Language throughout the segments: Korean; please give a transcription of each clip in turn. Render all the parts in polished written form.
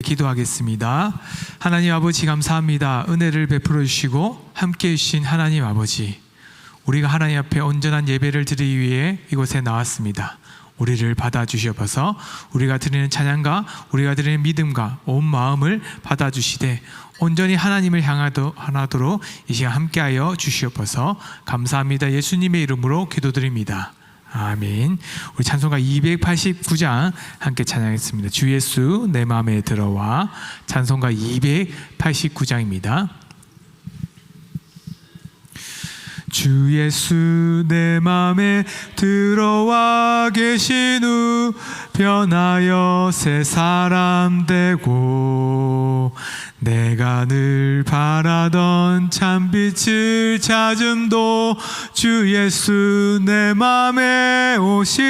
기도하겠습니다. 하나님 아버지 감사합니다. 은혜를 베풀어 주시고 함께해 주신 하나님 아버지, 우리가 하나님 앞에 온전한 예배를 드리기 위해 이곳에 나왔습니다. 우리를 받아주셔서 우리가 드리는 찬양과 우리가 드리는 믿음과 온 마음을 받아주시되 온전히 하나님을 향하도록 이 시간 함께하여 주시옵소서. 감사합니다. 예수님의 이름으로 기도드립니다. 아멘. 우리 찬송가 289장 함께 찬양했습니다. 주 예수 내 마음에 들어와. 찬송가 289장입니다. 주 예수 내 맘에 들어와 계신 후 변하여 새 사람 되고 내가 늘 바라던 참빛을 찾음도 주 예수 내 맘에 오심.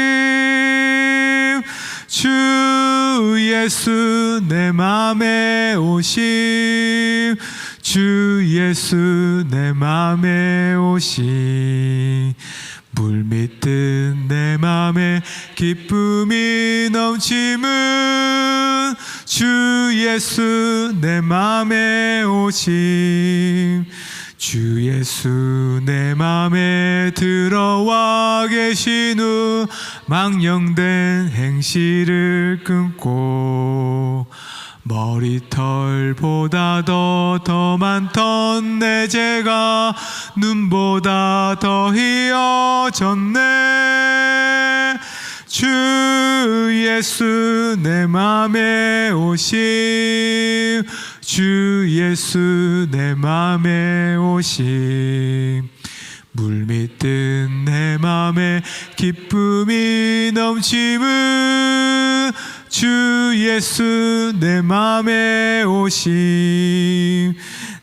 주 예수 내 맘에 오심. 주 예수 내 맘에 오심. 물밀듯 내 맘에 기쁨이 넘침은 주 예수 내 맘에 오심. 주 예수 내 맘에 들어와 계신 후 망령된 행실을 끊고 머리털보다 더 많던 내 죄가 눈보다 더 희어졌네. 주 예수 내 맘에 오심. 주 예수 내 맘에 오심. 물밀듯 내 맘에 기쁨이 넘침은 주 예수 내 맘에 오심.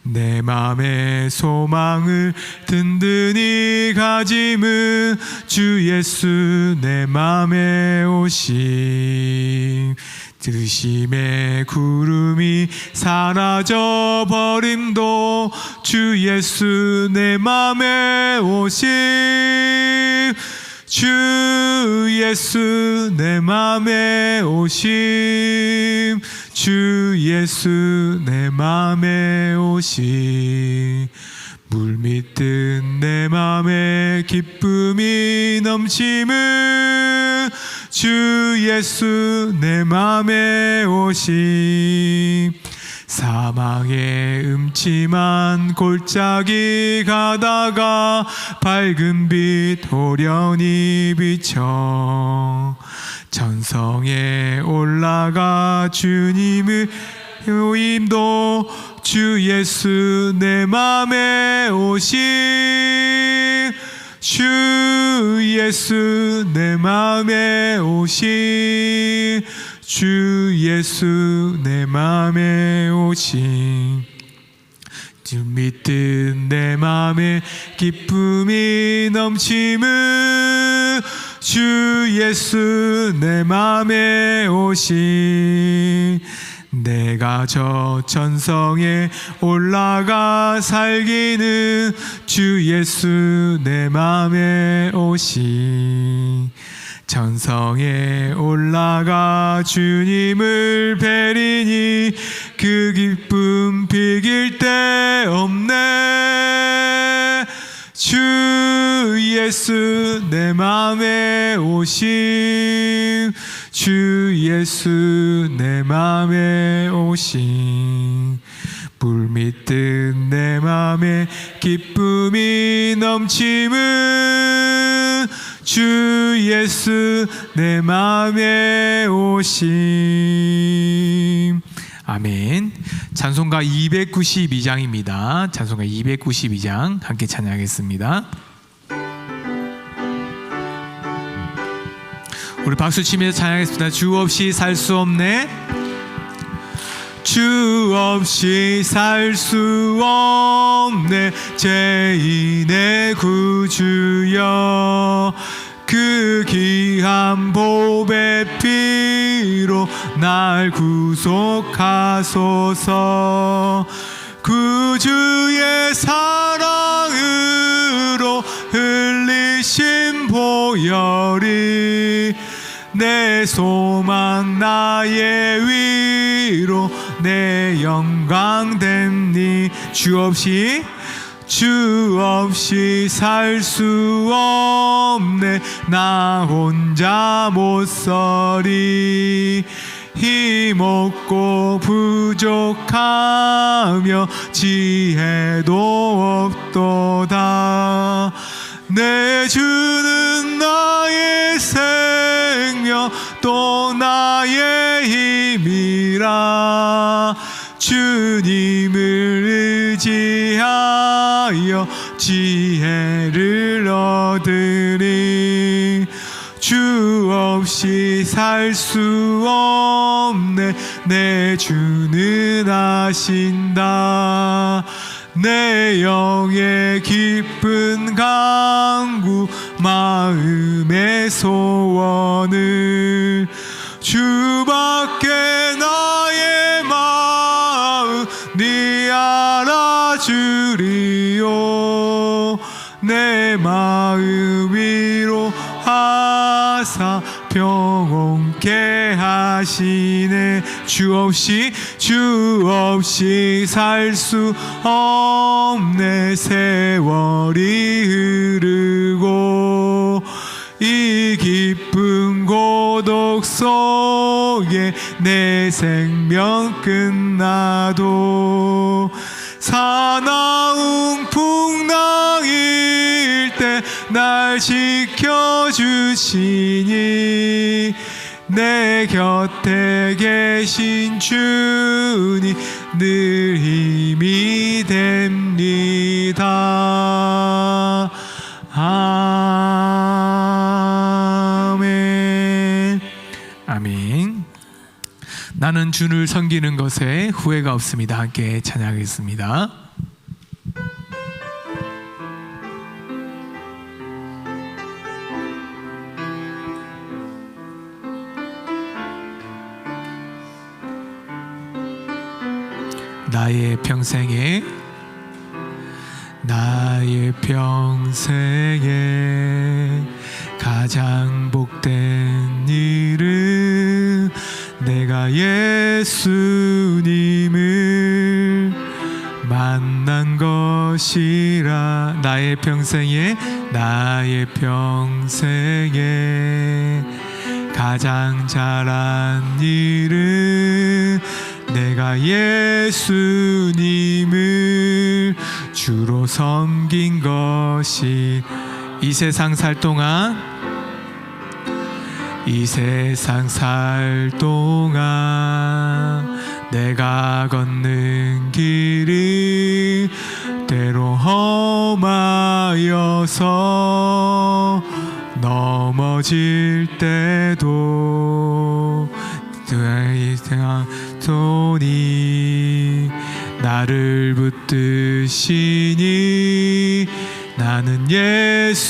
내 맘의 소망을 든든히 가짐은 주 예수 내 맘에 오심. 들으심의 구름이 사라져 버림도 주 예수 내 맘에 오심. 주 예수 내 맘에 오심. 주 예수 내 맘에 오심. 물밀듯 내 맘에 기쁨이 넘침은 주 예수 내 맘에 오심. 사망의 음침한 골짜기 가다가 밝은 빛 호련히 비쳐 전성에 올라가 주님을 모임도 주 예수 내 맘에 오심. 주 예수 내 맘에 오심. 주 예수 내 맘에 오심. 물밀듯 내 맘에 기쁨이 넘침은 주 예수 내 맘에 오심. 내가 저 전성에 올라가 살기는 주 예수 내 맘에 오심. 전성에 올라가 주님을 뵈리니 그 기쁨 비길 데 없네. 주 예수 내 맘에 오심. 주 예수 내 맘에 오심. 물밀듯 내 맘에 기쁨이 넘침은 주 예수 내 맘에 오심. 아멘. 찬송가 292장입니다. 찬송가 292장 함께 찬양하겠습니다. 우리 박수 치면서 찬양하겠습니다. 주 없이 살 수 없네. 주 없이 살 수 없네. 죄인의 구주여 그 귀한 보배 피로 날 구속하소서. 구주의 사랑으로 흘리신 보혈이 내 소망 나의 위로 내 영광 됨니 주 없이 살 수 없네 나 혼자 못 서리 힘없고 부족하며 지혜도 없도다 내 주는 나의 생명 또 나의 힘이라 주님을 의지하여 지혜를 얻으리 주 없이 살 수 없네 내 주는 아신다 내 영의 깊은 간구 마음의 소원을 주밖에 나의 마음 네 알아주리요 내 마음 위로하사 평온케 하시네 주 없이 살 수 없네 세월이 흐르고 이 깊은 고독 속에 내 생명 끝나도 사나운 풍랑일 때 날 지켜주시니 내 곁에 계신 주님 늘 힘이 됩니다. 아멘. 아멘. 나는 주를 섬기는 것에 후회가 없습니다. 함께 찬양하겠습니다. 나의 평생에 가장 복된 일은 내가 예수님을 만난 것이라. 나의 평생에 가장 잘한 일은 내가 예수님을 주로 섬긴 것이. 이 세상 살 동안 내가 걷는 길이 때로 험하여서 넘어질 때도 돈이 나를 붙드시니 나는 예수님만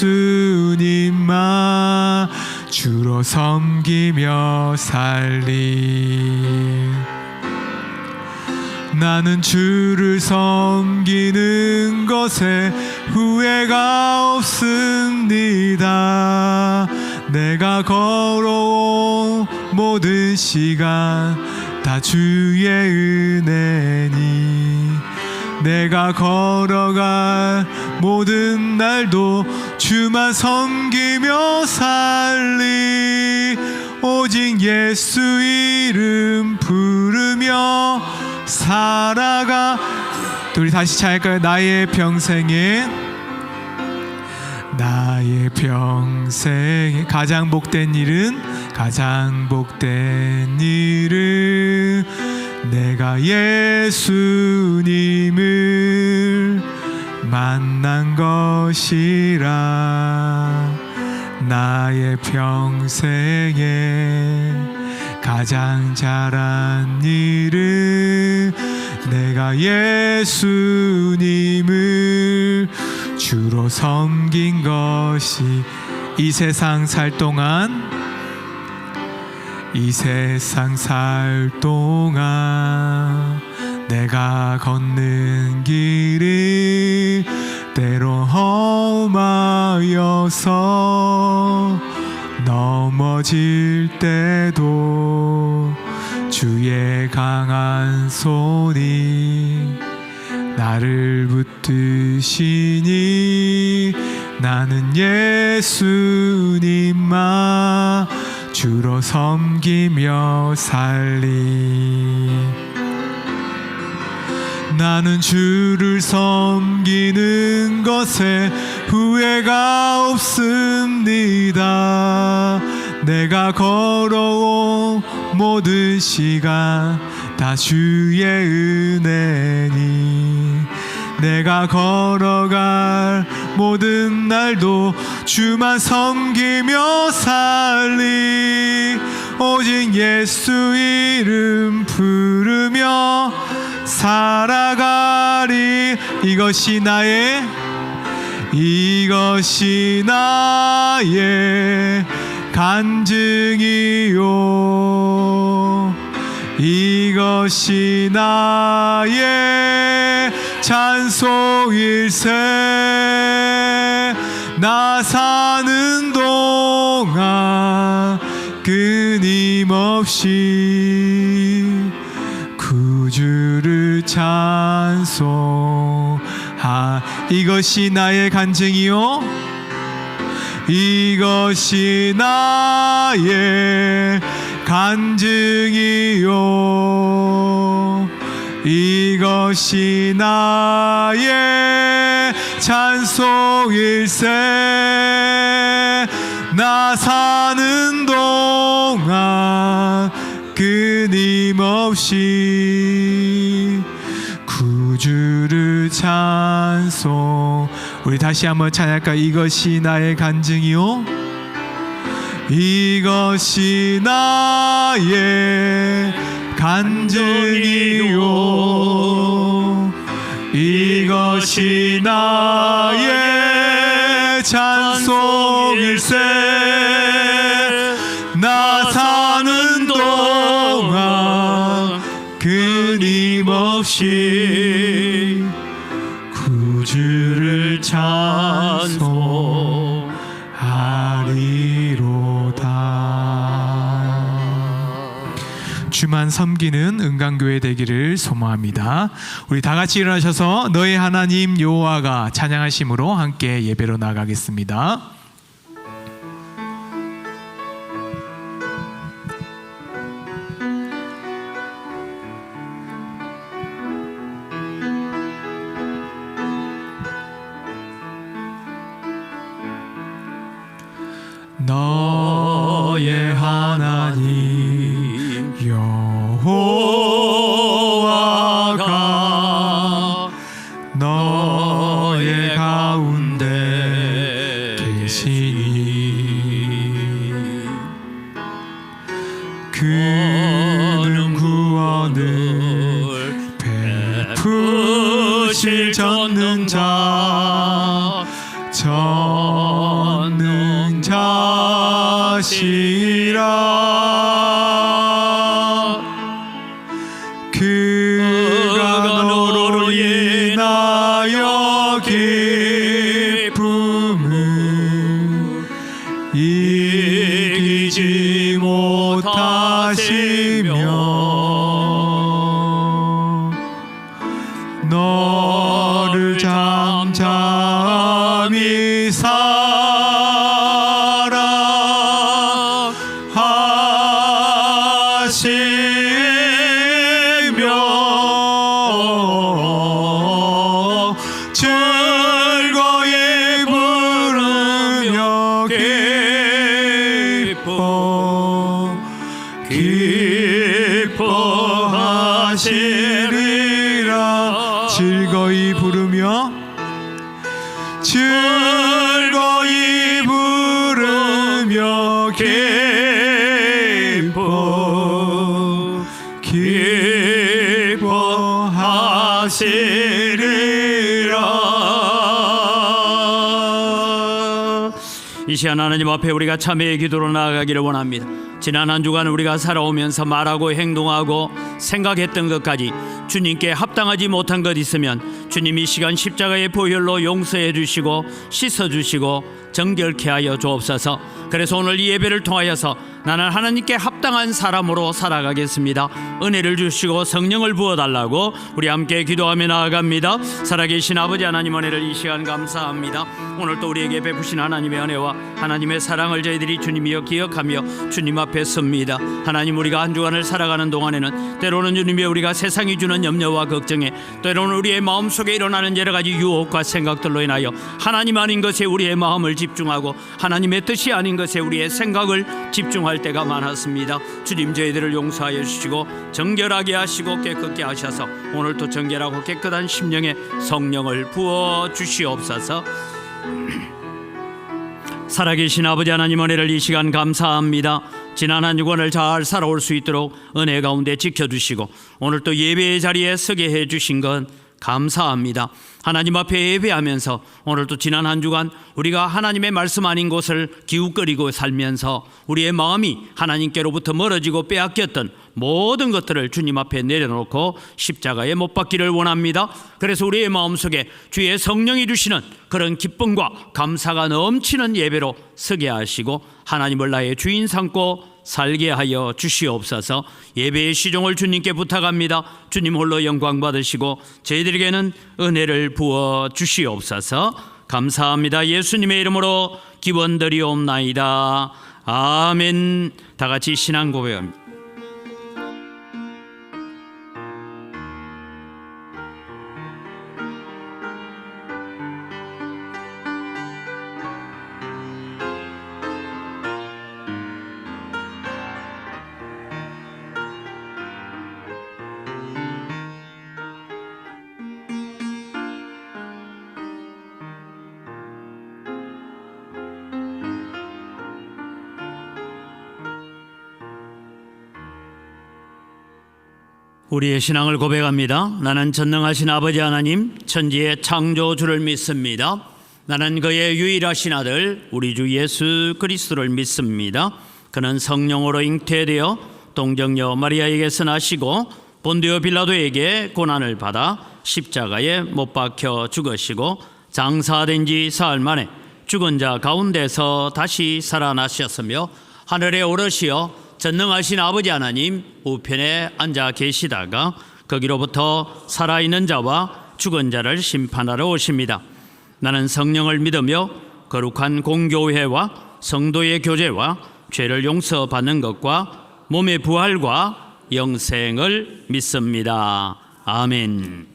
주로 섬기며 살리. 나는 주를 섬기는 것에 후회가 없습니다. 내가 걸어온 모든 시간 다 주의 은혜니, 내가 걸어갈 모든 날도 주만 섬기며 살리. 오직 예수 이름 부르며 살아가. 우리 다시 찬양할까요? 나의 평생에 가장 복된 일은 내가 예수님을 만난 것이라. 나의 평생에 가장 잘한 일은 내가 예수님을 주로 섬긴 것이. 이 세상 살 동안 내가 걷는 길이 때로 험하여서 쓰러질 때도 주의 강한 손이 나를 붙드시니 나는 예수님만 주로 섬기며 살리. 나는 주를 섬기는 것에 후회가 없습니다. 내가 걸어온 모든 시간 다 주의 은혜니 내가 걸어갈 모든 날도 주만 섬기며 살리. 오직 예수 이름 부르며 살아가리. 이것이 나의 간증이요 이것이 나의 찬송일세. 나 사는 동안 끊임없이 구주를 찬송하. 이것이 나의 간증이요 이것이 나의 간증이요 이것이 나의 찬송일세. 나 사는 동안 끊임없이 구주를 찬송. 우리 다시 한번 찬양할까? 이것이 나의 간증이요 이것이 나의 간증이요 이것이 나의 찬송일세. 나 사는 동안 끊임없이 구주를 찬송하리로다. 주만 섬기는 은강교회 되기를 소망합니다. 우리 다 같이 일어나셔서 너의 하나님 여호와가 찬양하심으로 함께 예배로 나가겠습니다. 너의 하나님 여호와가 너의 가운데 계시니 그는 구원을 베푸실 젖는 자시라. 그가 너로 인하여 기쁨을 이기지 못하시며 너를 잠잠히 즐거이 부르며 기뻐하시리라. 즐거이 부르며 기뻐하시리라. 이 시간 하나님 앞에 우리가 참회의 기도로 나아가기를 원합니다. 지난 한 주간 우리가 살아오면서 말하고 행동하고 생각했던 것까지 주님께 합당하지 못한 것 있으면 주님 이 시간 십자가의 보혈로 용서해 주시고 씻어 주시고 정결케 하여 주옵소서. 그래서 오늘 이 예배를 통하여서 나는 하나님께 합당한 사람으로 살아가겠습니다. 은혜를 주시고 성령을 부어달라고 우리 함께 기도하며 나아갑니다. 살아계신 아버지 하나님, 은혜를 이 시간 감사합니다. 오늘 또 우리에게 베푸신 하나님의 은혜와 하나님의 사랑을 저희들이 주님이여 기억하며 주님 앞에 섭니다. 하나님, 우리가 한 주간을 살아가는 동안에는 때로는 주님이 우리가 세상이 주는 염려와 걱정에, 때로는 우리의 마음속에 일어나는 여러 가지 유혹과 생각들로 인하여 하나님 아닌 것에 우리의 마음을 집중하고 하나님의 뜻이 아닌 것에 우리의 생각을 집중할 때가 많았습니다. 주님, 저희들을 용서하여 주시고 정결하게 하시고 깨끗게 하셔서 오늘도 정결하고 깨끗한 심령에 성령을 부어 주시옵소서. 살아계신 아버지 하나님, 은혜를 이 시간 감사합니다. 지난 한 주간을 잘 살아올 수 있도록 은혜 가운데 지켜주시고 오늘 또 예배의 자리에 서게 해주신 건 감사합니다. 하나님 앞에 예배하면서 오늘도 지난 한 주간 우리가 하나님의 말씀 아닌 곳을 기웃거리고 살면서 우리의 마음이 하나님께로부터 멀어지고 빼앗겼던 모든 것들을 주님 앞에 내려놓고 십자가에 못 박기를 원합니다. 그래서 우리의 마음속에 주의 성령이 주시는 그런 기쁨과 감사가 넘치는 예배로 서게 하시고 하나님을 나의 주인 삼고 살게 하여 주시옵소서. 예배의 시종을 주님께 부탁합니다. 주님 홀로 영광 받으시고 저희들에게는 은혜를 부어 주시옵소서. 감사합니다. 예수님의 이름으로 기원드리옵나이다. 아멘. 다 같이 신앙 고백합니다. 우리의 신앙을 고백합니다. 나는 전능하신 아버지 하나님, 천지의 창조주를 믿습니다. 나는 그의 유일하신 아들 우리 주 예수 그리스도를 믿습니다. 그는 성령으로 잉태되어 동정녀 마리아에게서 나시고 본디오 빌라도에게 고난을 받아 십자가에 못 박혀 죽으시고 장사된 지 사흘 만에 죽은 자 가운데서 다시 살아나셨으며 하늘에 오르시어 전능하신 아버지 하나님 우편에 앉아 계시다가 거기로부터 살아있는 자와 죽은 자를 심판하러 오십니다. 나는 성령을 믿으며 거룩한 공교회와 성도의 교제와 죄를 용서받는 것과 몸의 부활과 영생을 믿습니다. 아멘.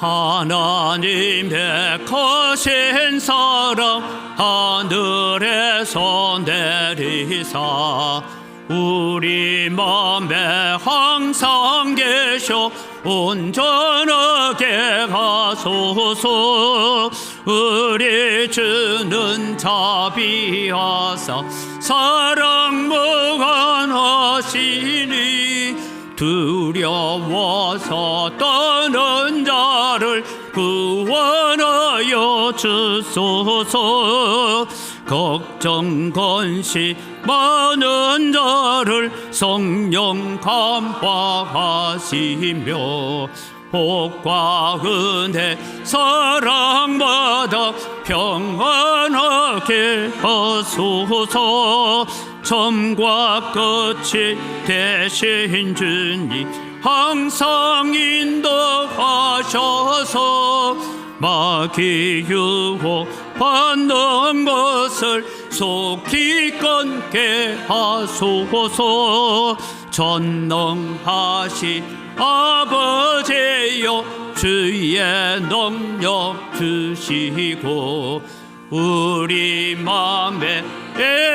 하나님의 거신 사랑 하늘에서 내리사 우리 맘에 항상 계셔 온전하게 가소서. 우리 주는 자비하사 사랑 무한하시니 두려워서 떠는 자를 구원하여 주소서. 걱정 건시 많은 자를 성령 감화하시며 복과 은혜 사랑받아 평안하게 하소서. 처음과 끝이 되신 주님 항상 인도하셔서 마귀 유혹 받는 것을 속히 끊게 하소서. 전능하신 아버지여 주의 능력 주시고 우리 맘에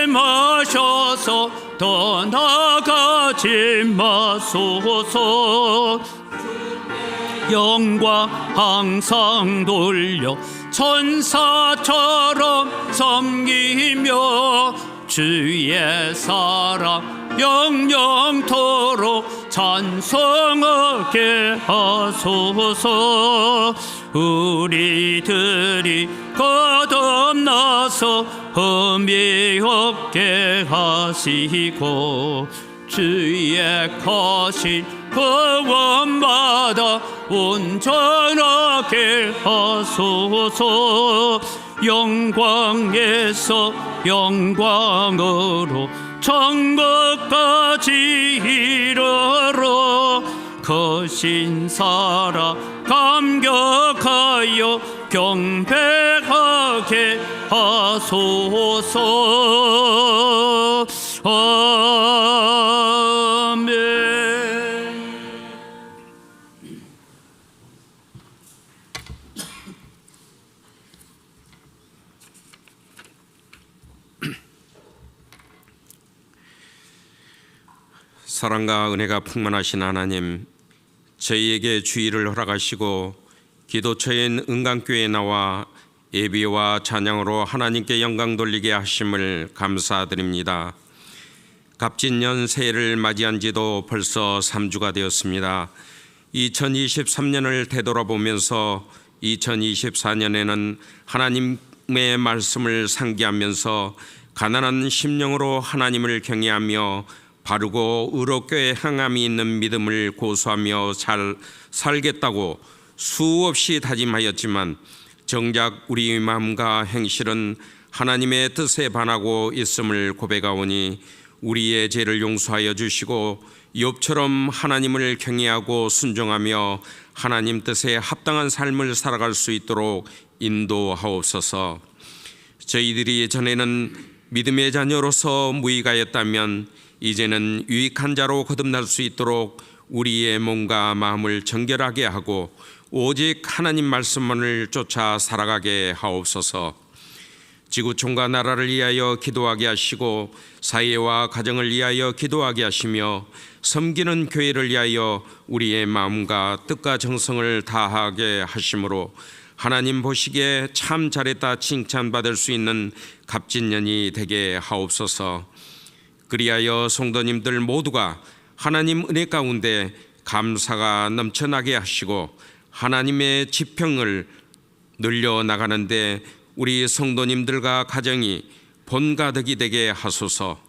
임하셔서 떠나가지 마소서. 영광 항상 돌려 천사처럼 섬기며 주의 사랑 영영토록 찬송하게 하소서. 우리들이 거듭나서 흠이 없게 하시고 주의 거신 구원받아 온전하게 하소서. 영광에서 영광으로 천국까지 이르러 거신 살아 감격하여 경배하게 하소서. 아멘. 사랑과 은혜가 풍만하신 하나님, 저희에게 주의를 허락하시고 기도처인 은강교회에 나와 예비와 찬양으로 하나님께 영광 돌리게 하심을 감사드립니다. 갑진년 새해를 맞이한 지도 벌써 3주가 되었습니다. 2023년을 되돌아보면서 2024년에는 하나님의 말씀을 상기하면서 가난한 심령으로 하나님을 경외하며 바르고 의롭게 행함이 있는 믿음을 고수하며 잘 살겠다고 수없이 다짐하였지만 정작 우리 마음과 행실은 하나님의 뜻에 반하고 있음을 고백하오니 우리의 죄를 용서하여 주시고 욥처럼 하나님을 경외하고 순종하며 하나님 뜻에 합당한 삶을 살아갈 수 있도록 인도하옵소서. 저희들이 전에는 믿음의 자녀로서 무익하였다면 이제는 유익한 자로 거듭날 수 있도록 우리의 몸과 마음을 정결하게 하고 오직 하나님 말씀만을 쫓아 살아가게 하옵소서. 지구촌과 나라를 위하여 기도하게 하시고 사회와 가정을 위하여 기도하게 하시며 섬기는 교회를 위하여 우리의 마음과 뜻과 정성을 다하게 하심으로 하나님 보시기에 참 잘했다 칭찬받을 수 있는 갑진년이 되게 하옵소서. 그리하여 성도님들 모두가 하나님 은혜 가운데 감사가 넘쳐나게 하시고 하나님의 지평을 늘려나가는데 우리 성도님들과 가정이 본가득이 되게 하소서.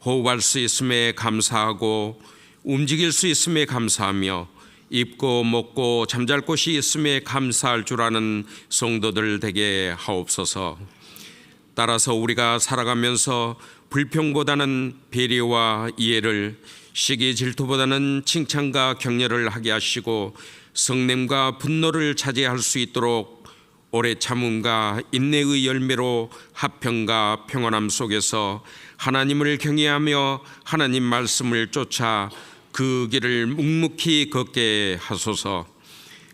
호흡할 수 있음에 감사하고 움직일 수 있음에 감사하며 입고 먹고 잠잘 곳이 있음에 감사할 줄 아는 성도들 되게 하옵소서. 따라서 우리가 살아가면서 불평보다는 배려와 이해를, 시기 질투보다는 칭찬과 격려를 하게 하시고 성냄과 분노를 자제할 수 있도록 오래 참음과 인내의 열매로 화평과 평안함 속에서 하나님을 경외하며 하나님 말씀을 쫓아 그 길을 묵묵히 걷게 하소서.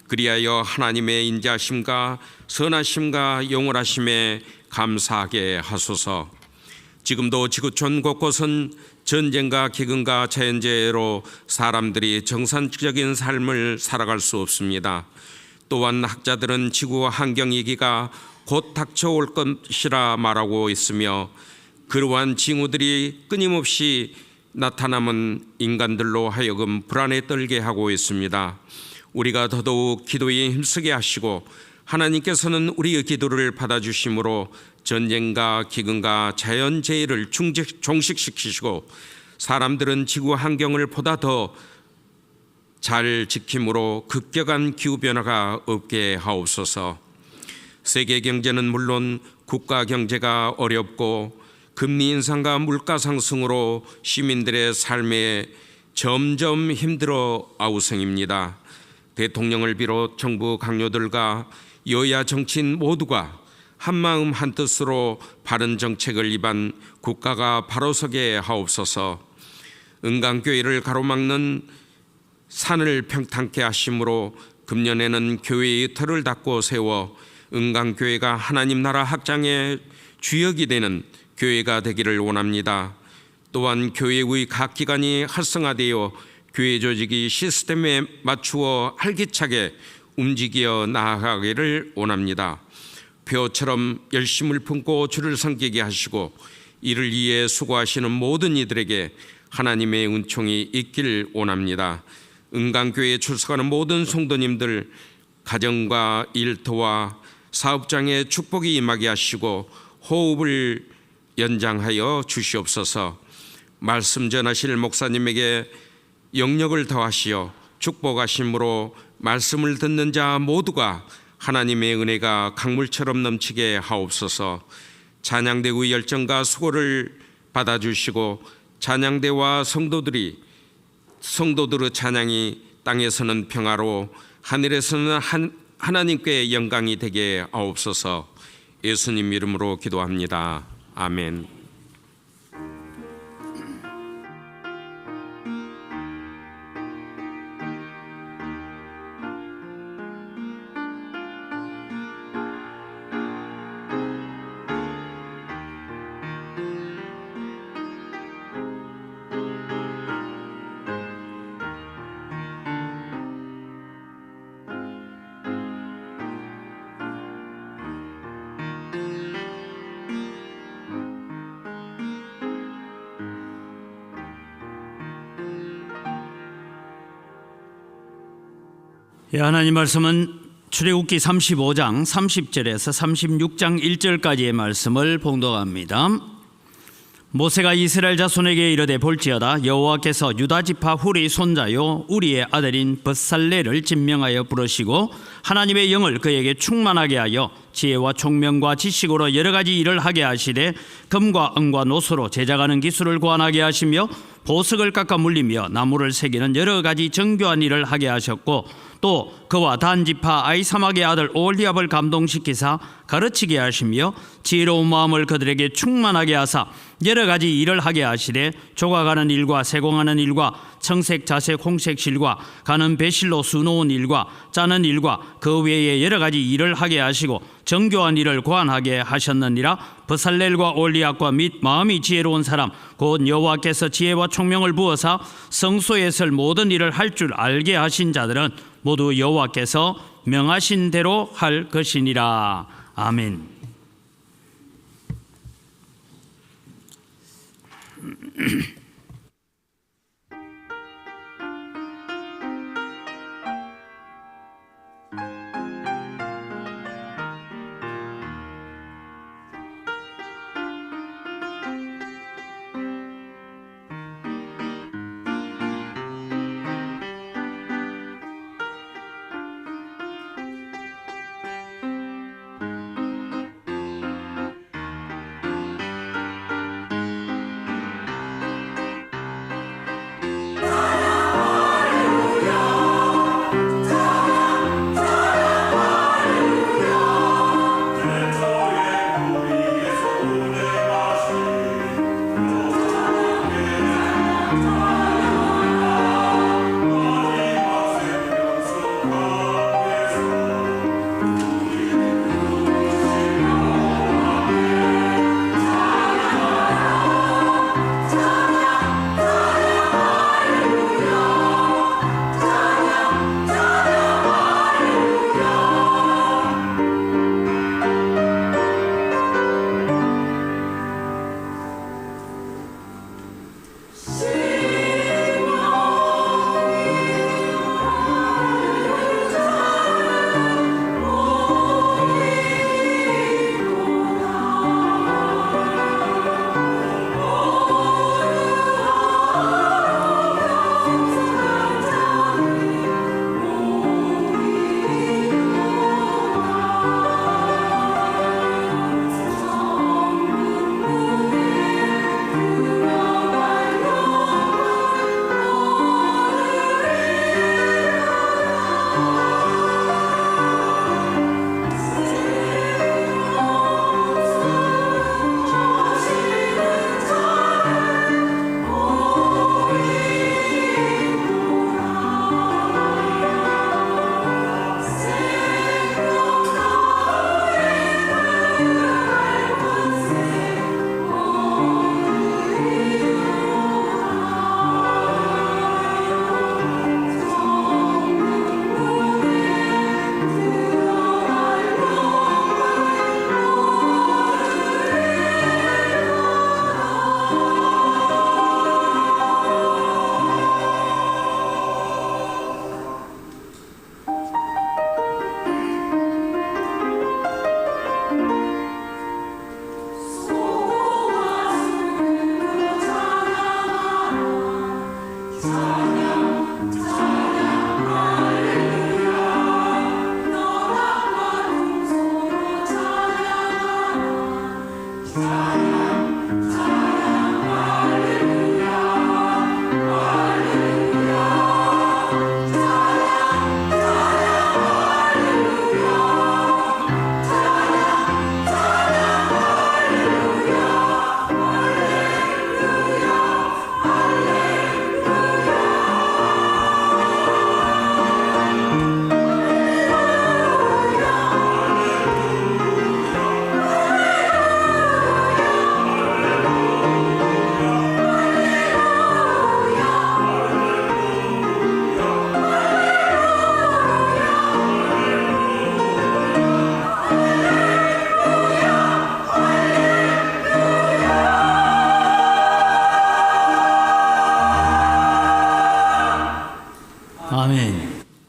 그리하여 하나님의 인자하심과 선하심과 영원하심에 감사하게 하소서. 지금도 지구촌 곳곳은 전쟁과 기근과 자연재해로 사람들이 정상적인 삶을 살아갈 수 없습니다. 또한 학자들은 지구 환경 위기가 곧 닥쳐올 것이라 말하고 있으며 그러한 징후들이 끊임없이 나타나면 인간들로 하여금 불안에 떨게 하고 있습니다. 우리가 더더욱 기도에 힘쓰게 하시고 하나님께서는 우리의 기도를 받아주심으로 전쟁과 기근과 자연재해를 종식시키시고 사람들은 지구 환경을 보다 더 잘 지킴으로 급격한 기후변화가 없게 하옵소서. 세계 경제는 물론 국가 경제가 어렵고 금리 인상과 물가 상승으로 시민들의 삶에 점점 힘들어 아우성입니다. 대통령을 비롯 정부 강요들과 여야 정치인 모두가 한마음 한뜻으로 바른 정책을 입안 국가가 바로 서게 하옵소서. 은강교회를 가로막는 산을 평탄케 하심으로 금년에는 교회의 터를 닦고 세워 은강교회가 하나님 나라 확장의 주역이 되는 교회가 되기를 원합니다. 또한 교회의 각 기관이 활성화되어 교회 조직이 시스템에 맞추어 활기차게 움직여 나아가기를 원합니다. 표처럼 열심을 품고 주를 섬기게 하시고 이를 위해 수고하시는 모든 이들에게 하나님의 은총이 있길 원합니다. 은강교회에 출석하는 모든 성도님들 가정과 일터와 사업장에 축복이 임하게 하시고 호흡을 연장하여 주시옵소서. 말씀 전하실 목사님에게 영력을 더하시어 축복하심으로 말씀을 듣는 자 모두가 하나님의 은혜가 강물처럼 넘치게 하옵소서. 찬양대의 열정과 수고를 받아주시고 찬양대와 성도들의 찬양이 땅에서는 평화로 하늘에서는 하나님께 영광이 되게 하옵소서. 예수님 이름으로 기도합니다. 아멘. 예, 하나님 말씀은 출애굽기 35장 30절에서 36장 1절까지의 말씀을 봉독합니다. 모세가 이스라엘 자손에게 이르되 볼지어다 여호와께서 유다 지파 훌의 손자요 우리의 아들인 벳살레를 진명하여 부르시고 하나님의 영을 그에게 충만하게 하여 지혜와 총명과 지식으로 여러 가지 일을 하게 하시되 금과 은과 노소로 제작하는 기술을 고안하게 하시며 보석을 깎아 물리며 나무를 새기는 여러 가지 정교한 일을 하게 하셨고 또 그와 단 지파 아히사막의 아들 오홀리압을 감동시키사 가르치게 하시며 지혜로운 마음을 그들에게 충만하게 하사 여러 가지 일을 하게 하시되 조각하는 일과 세공하는 일과 청색 자색 홍색 실과 가는 배실로 수놓은 일과 짜는 일과 그 외에 여러 가지 일을 하게 하시고 정교한 일을 고안하게 하셨느니라. 벳살렐과 올리압과 및 마음이 지혜로운 사람 곧 여호와께서 지혜와 총명을 부어사 성소에 설 모든 일을 할 줄 알게 하신 자들은 모두 여호와께서 명하신 대로 할 것이니라. 아멘.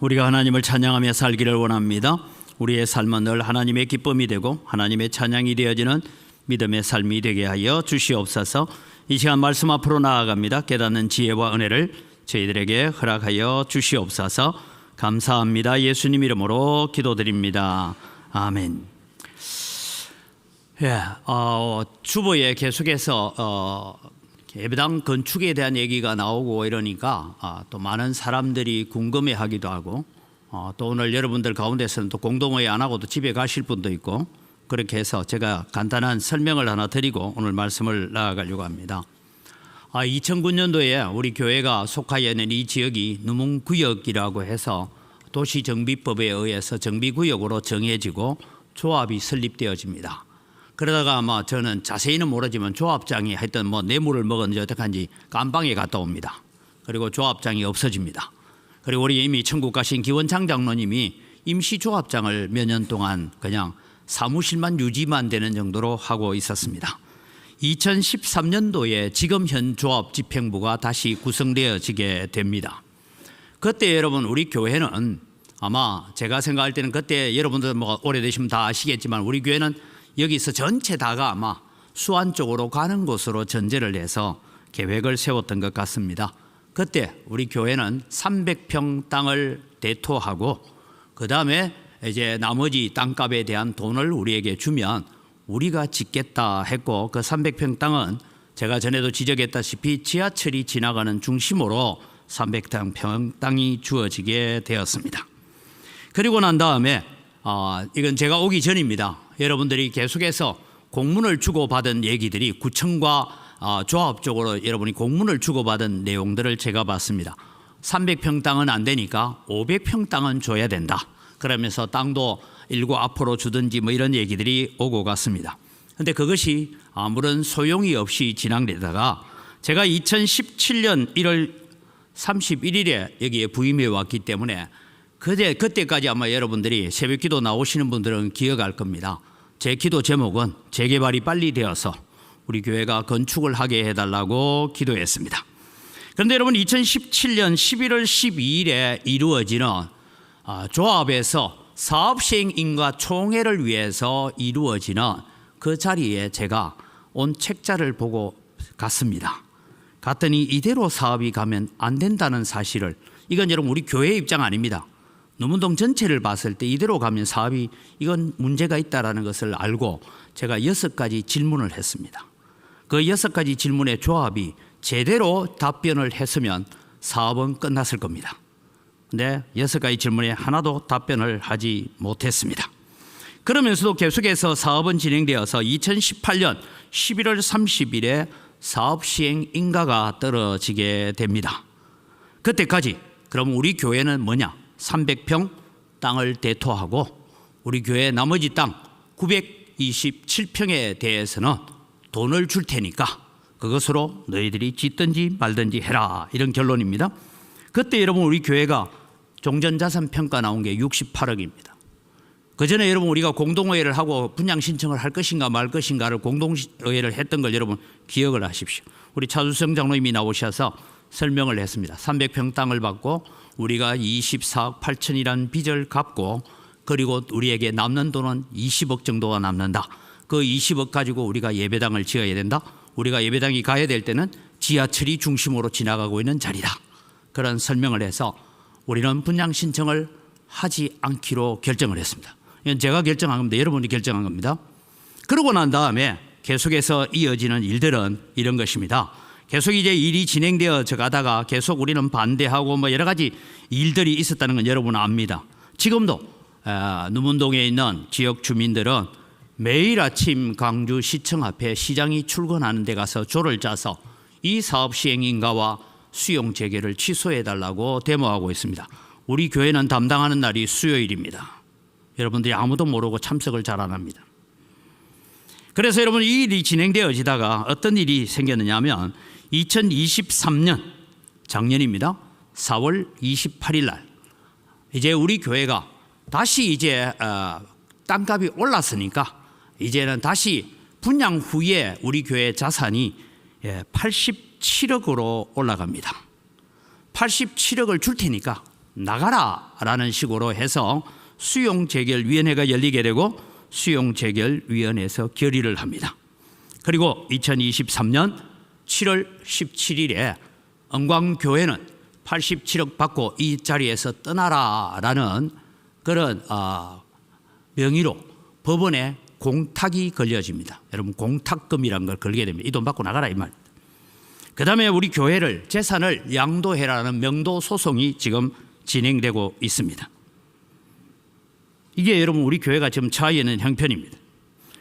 우리가 하나님을 찬양하며 살기를 원합니다. 우리의 삶은 늘 하나님의 기쁨이 되고 하나님의 찬양이 되어지는 믿음의 삶이 되게 하여 주시옵소서. 이 시간 말씀 앞으로 나아갑니다. 깨닫는 지혜와 은혜를 저희들에게 허락하여 주시옵소서. 감사합니다. 예수님 이름으로 기도드립니다. 아멘. 주보에 계속해서 예배당 건축에 대한 얘기가 나오고 이러니까 또 많은 사람들이 궁금해하기도 하고 또 오늘 여러분들 가운데서는 또 공동회의 안 하고도 집에 가실 분도 있고 그렇게 해서 제가 간단한 설명을 하나 드리고 오늘 말씀을 나아가려고 합니다. 2009년도에 우리 교회가 속하여 있는 이 지역이 누문구역이라고 해서 도시정비법에 의해서 정비구역으로 정해지고 조합이 설립되어집니다. 그러다가 아마 저는 자세히는 모르지만 조합장이 하여튼 뇌물을 먹었는지 어떡한지 깜방에 갔다 옵니다. 그리고 조합장이 없어집니다. 그리고 우리 이미 천국 가신 기원창 장로님이 임시 조합장을 몇 년 동안 그냥 사무실만 유지만 되는 정도로 하고 있었습니다. 2013년도에 지금 현 조합 집행부가 다시 구성되어지게 됩니다. 그때 여러분 우리 교회는 아마 제가 생각할 때는 그때 여러분들 오래되시면 다 아시겠지만 우리 교회는 여기서 전체 다가 아마 수안 쪽으로 가는 곳으로 전제를 해서 계획을 세웠던 것 같습니다. 그때 우리 교회는 300평 땅을 대토하고 그 다음에 이제 나머지 땅값에 대한 돈을 우리에게 주면 우리가 짓겠다 했고 그 300평 땅은 제가 전에도 지적했다시피 지하철이 지나가는 중심으로 300평 땅이 주어지게 되었습니다. 그리고 난 다음에 이건 제가 오기 전입니다. 여러분들이 계속해서 공문을 주고받은 얘기들이 구청과 조합적으로 여러분이 공문을 주고받은 내용들을 제가 봤습니다. 300평 땅은 안 되니까 500평 땅은 줘야 된다. 그러면서 땅도 일부 앞으로 주든지 이런 얘기들이 오고 갔습니다. 그런데 그것이 아무런 소용이 없이 진행되다가 제가 2017년 1월 31일에 여기에 부임해 왔기 때문에 그때까지 아마 여러분들이 새벽기도 나오시는 분들은 기억할 겁니다. 제 기도 제목은 재개발이 빨리 되어서 우리 교회가 건축을 하게 해달라고 기도했습니다. 그런데 여러분 2017년 11월 12일에 이루어지는 조합에서 사업시행인가 총회를 위해서 이루어지는 그 자리에 제가 온 책자를 보고 갔습니다. 갔더니 이대로 사업이 가면 안 된다는 사실을 이건 여러분 우리 교회 입장 아닙니다. 누문동 전체를 봤을 때 이대로 가면 사업이 이건 문제가 있다는 것을 알고 제가 6가지 질문을 했습니다. 그 6가지 질문의 조합이 제대로 답변을 했으면 사업은 끝났을 겁니다. 근데 6가지 질문에 하나도 답변을 하지 못했습니다. 그러면서도 계속해서 사업은 진행되어서 2018년 11월 30일에 사업 시행 인가가 떨어지게 됩니다. 그때까지 그럼 우리 교회는 뭐냐? 300평 땅을 대토하고 우리 교회 나머지 땅 927평에 대해서는 돈을 줄 테니까 그것으로 너희들이 짓든지 말든지 해라 이런 결론입니다. 그때 여러분 우리 교회가 종전자산 평가 나온 게 68억입니다. 그 전에 여러분 우리가 공동회의를 하고 분양 신청을 할 것인가 말 것인가를 공동회의를 했던 걸 여러분 기억을 하십시오. 우리 차주성 장로님이 나오셔서 설명을 했습니다. 300평 땅을 받고 우리가 24억 8천이라는 빚을 갚고 그리고 우리에게 남는 돈은 20억 정도가 남는다. 그 20억 가지고 우리가 예배당을 지어야 된다. 우리가 예배당이 가야 될 때는 지하철이 중심으로 지나가고 있는 자리다. 그런 설명을 해서 우리는 분양 신청을 하지 않기로 결정을 했습니다. 이건 제가 결정한 겁니다. 여러분이 결정한 겁니다. 그러고 난 다음에 계속해서 이어지는 일들은 이런 것입니다. 계속 이제 일이 진행되어 가다가 계속 우리는 반대하고 여러 가지 일들이 있었다는 건 여러분 압니다. 지금도 누문동에 있는 지역 주민들은 매일 아침 광주시청 앞에 시장이 출근하는 데 가서 조를 짜서 이 사업 시행 인가와 수용 재개를 취소해달라고 데모하고 있습니다. 우리 교회는 담당하는 날이 수요일입니다. 여러분들이 아무도 모르고 참석을 잘 안 합니다. 그래서 여러분 이 일이 진행되어지다가 어떤 일이 생겼느냐 하면 2023년 작년입니다. 4월 28일 날 이제 우리 교회가 다시 이제 땅값이 올랐으니까 이제는 다시 분양 후에 우리 교회 자산이 87억으로 올라갑니다. 87억을 줄 테니까 나가라라는 식으로 해서 수용재결위원회가 열리게 되고 수용재결위원회에서 결의를 합니다. 그리고 2023년 7월 17일에 은광교회는 87억 받고 이 자리에서 떠나라라는 그런 명의로 법원에 공탁이 걸려집니다. 여러분, 공탁금이라는 걸 걸게 됩니다. 이 돈 받고 나가라 이 말입니다. 그 다음에 우리 교회를 재산을 양도해라는 명도 소송이 지금 진행되고 있습니다. 이게 여러분 우리 교회가 지금 처해 있는 형편입니다.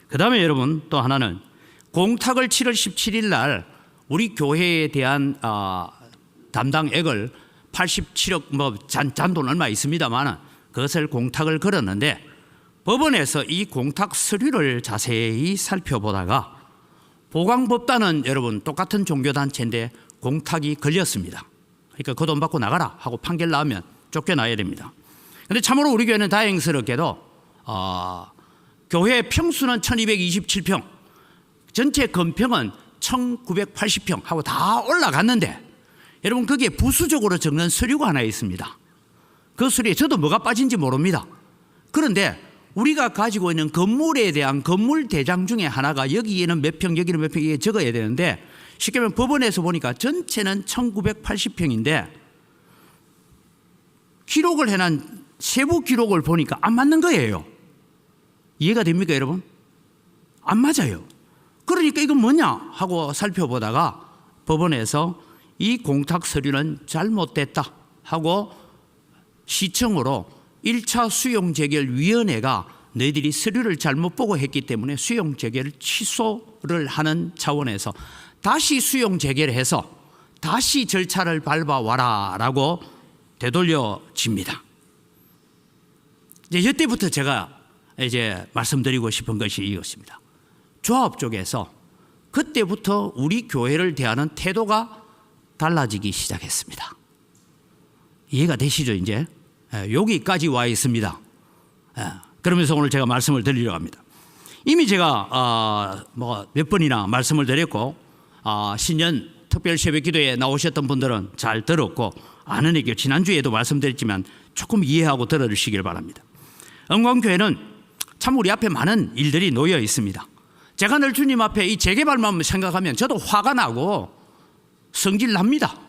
그 다음에 여러분 또 하나는 공탁을 7월 17일 날 우리 교회에 대한 담당액을 87억 잔돈 얼마 있습니다만 그것을 공탁을 걸었는데 법원에서 이 공탁 서류를 자세히 살펴보다가 보광법단은 여러분 똑같은 종교단체인데 공탁이 걸렸습니다. 그러니까 그 돈 받고 나가라 하고 판결 나오면 쫓겨나야 됩니다. 그런데 참으로 우리 교회는 다행스럽게도 교회 평수는 1227평, 전체 건평은 1980평 하고 다 올라갔는데 여러분 거기에 부수적으로 적는 서류가 하나 있습니다. 그 서류에 저도 뭐가 빠진지 모릅니다. 그런데 우리가 가지고 있는 건물에 대한 건물 대장 중에 하나가 여기에는 몇 평 여기는 몇 평 이게 적어야 되는데 쉽게 말하면 법원에서 보니까 전체는 1980평인데 기록을 해놓은 세부 기록을 보니까 안 맞는 거예요. 이해가 됩니까 여러분? 안 맞아요. 그러니까 이건 뭐냐 하고 살펴보다가 법원에서 이 공탁 서류는 잘못됐다 하고 시청으로 1차 수용재결위원회가 너희들이 서류를 잘못 보고 했기 때문에 수용재결을 취소를 하는 차원에서 다시 수용재결해서 다시 절차를 밟아와라 라고 되돌려집니다. 이때부터 제가 이제 말씀드리고 싶은 것이 이것입니다. 조합 쪽에서 그때부터 우리 교회를 대하는 태도가 달라지기 시작했습니다. 이해가 되시죠 이제? 여기까지 와 있습니다. 그러면서 오늘 제가 말씀을 드리려고 합니다. 이미 제가 몇 번이나 말씀을 드렸고 신년 특별 새벽 기도에 나오셨던 분들은 잘 들었고 아는 얘기 지난주에도 말씀드렸지만 조금 이해하고 들어주시길 바랍니다. 은광교회는 참 우리 앞에 많은 일들이 놓여 있습니다. 제가 늘 주님 앞에 이 재개발만 생각하면 저도 화가 나고 성질 납니다.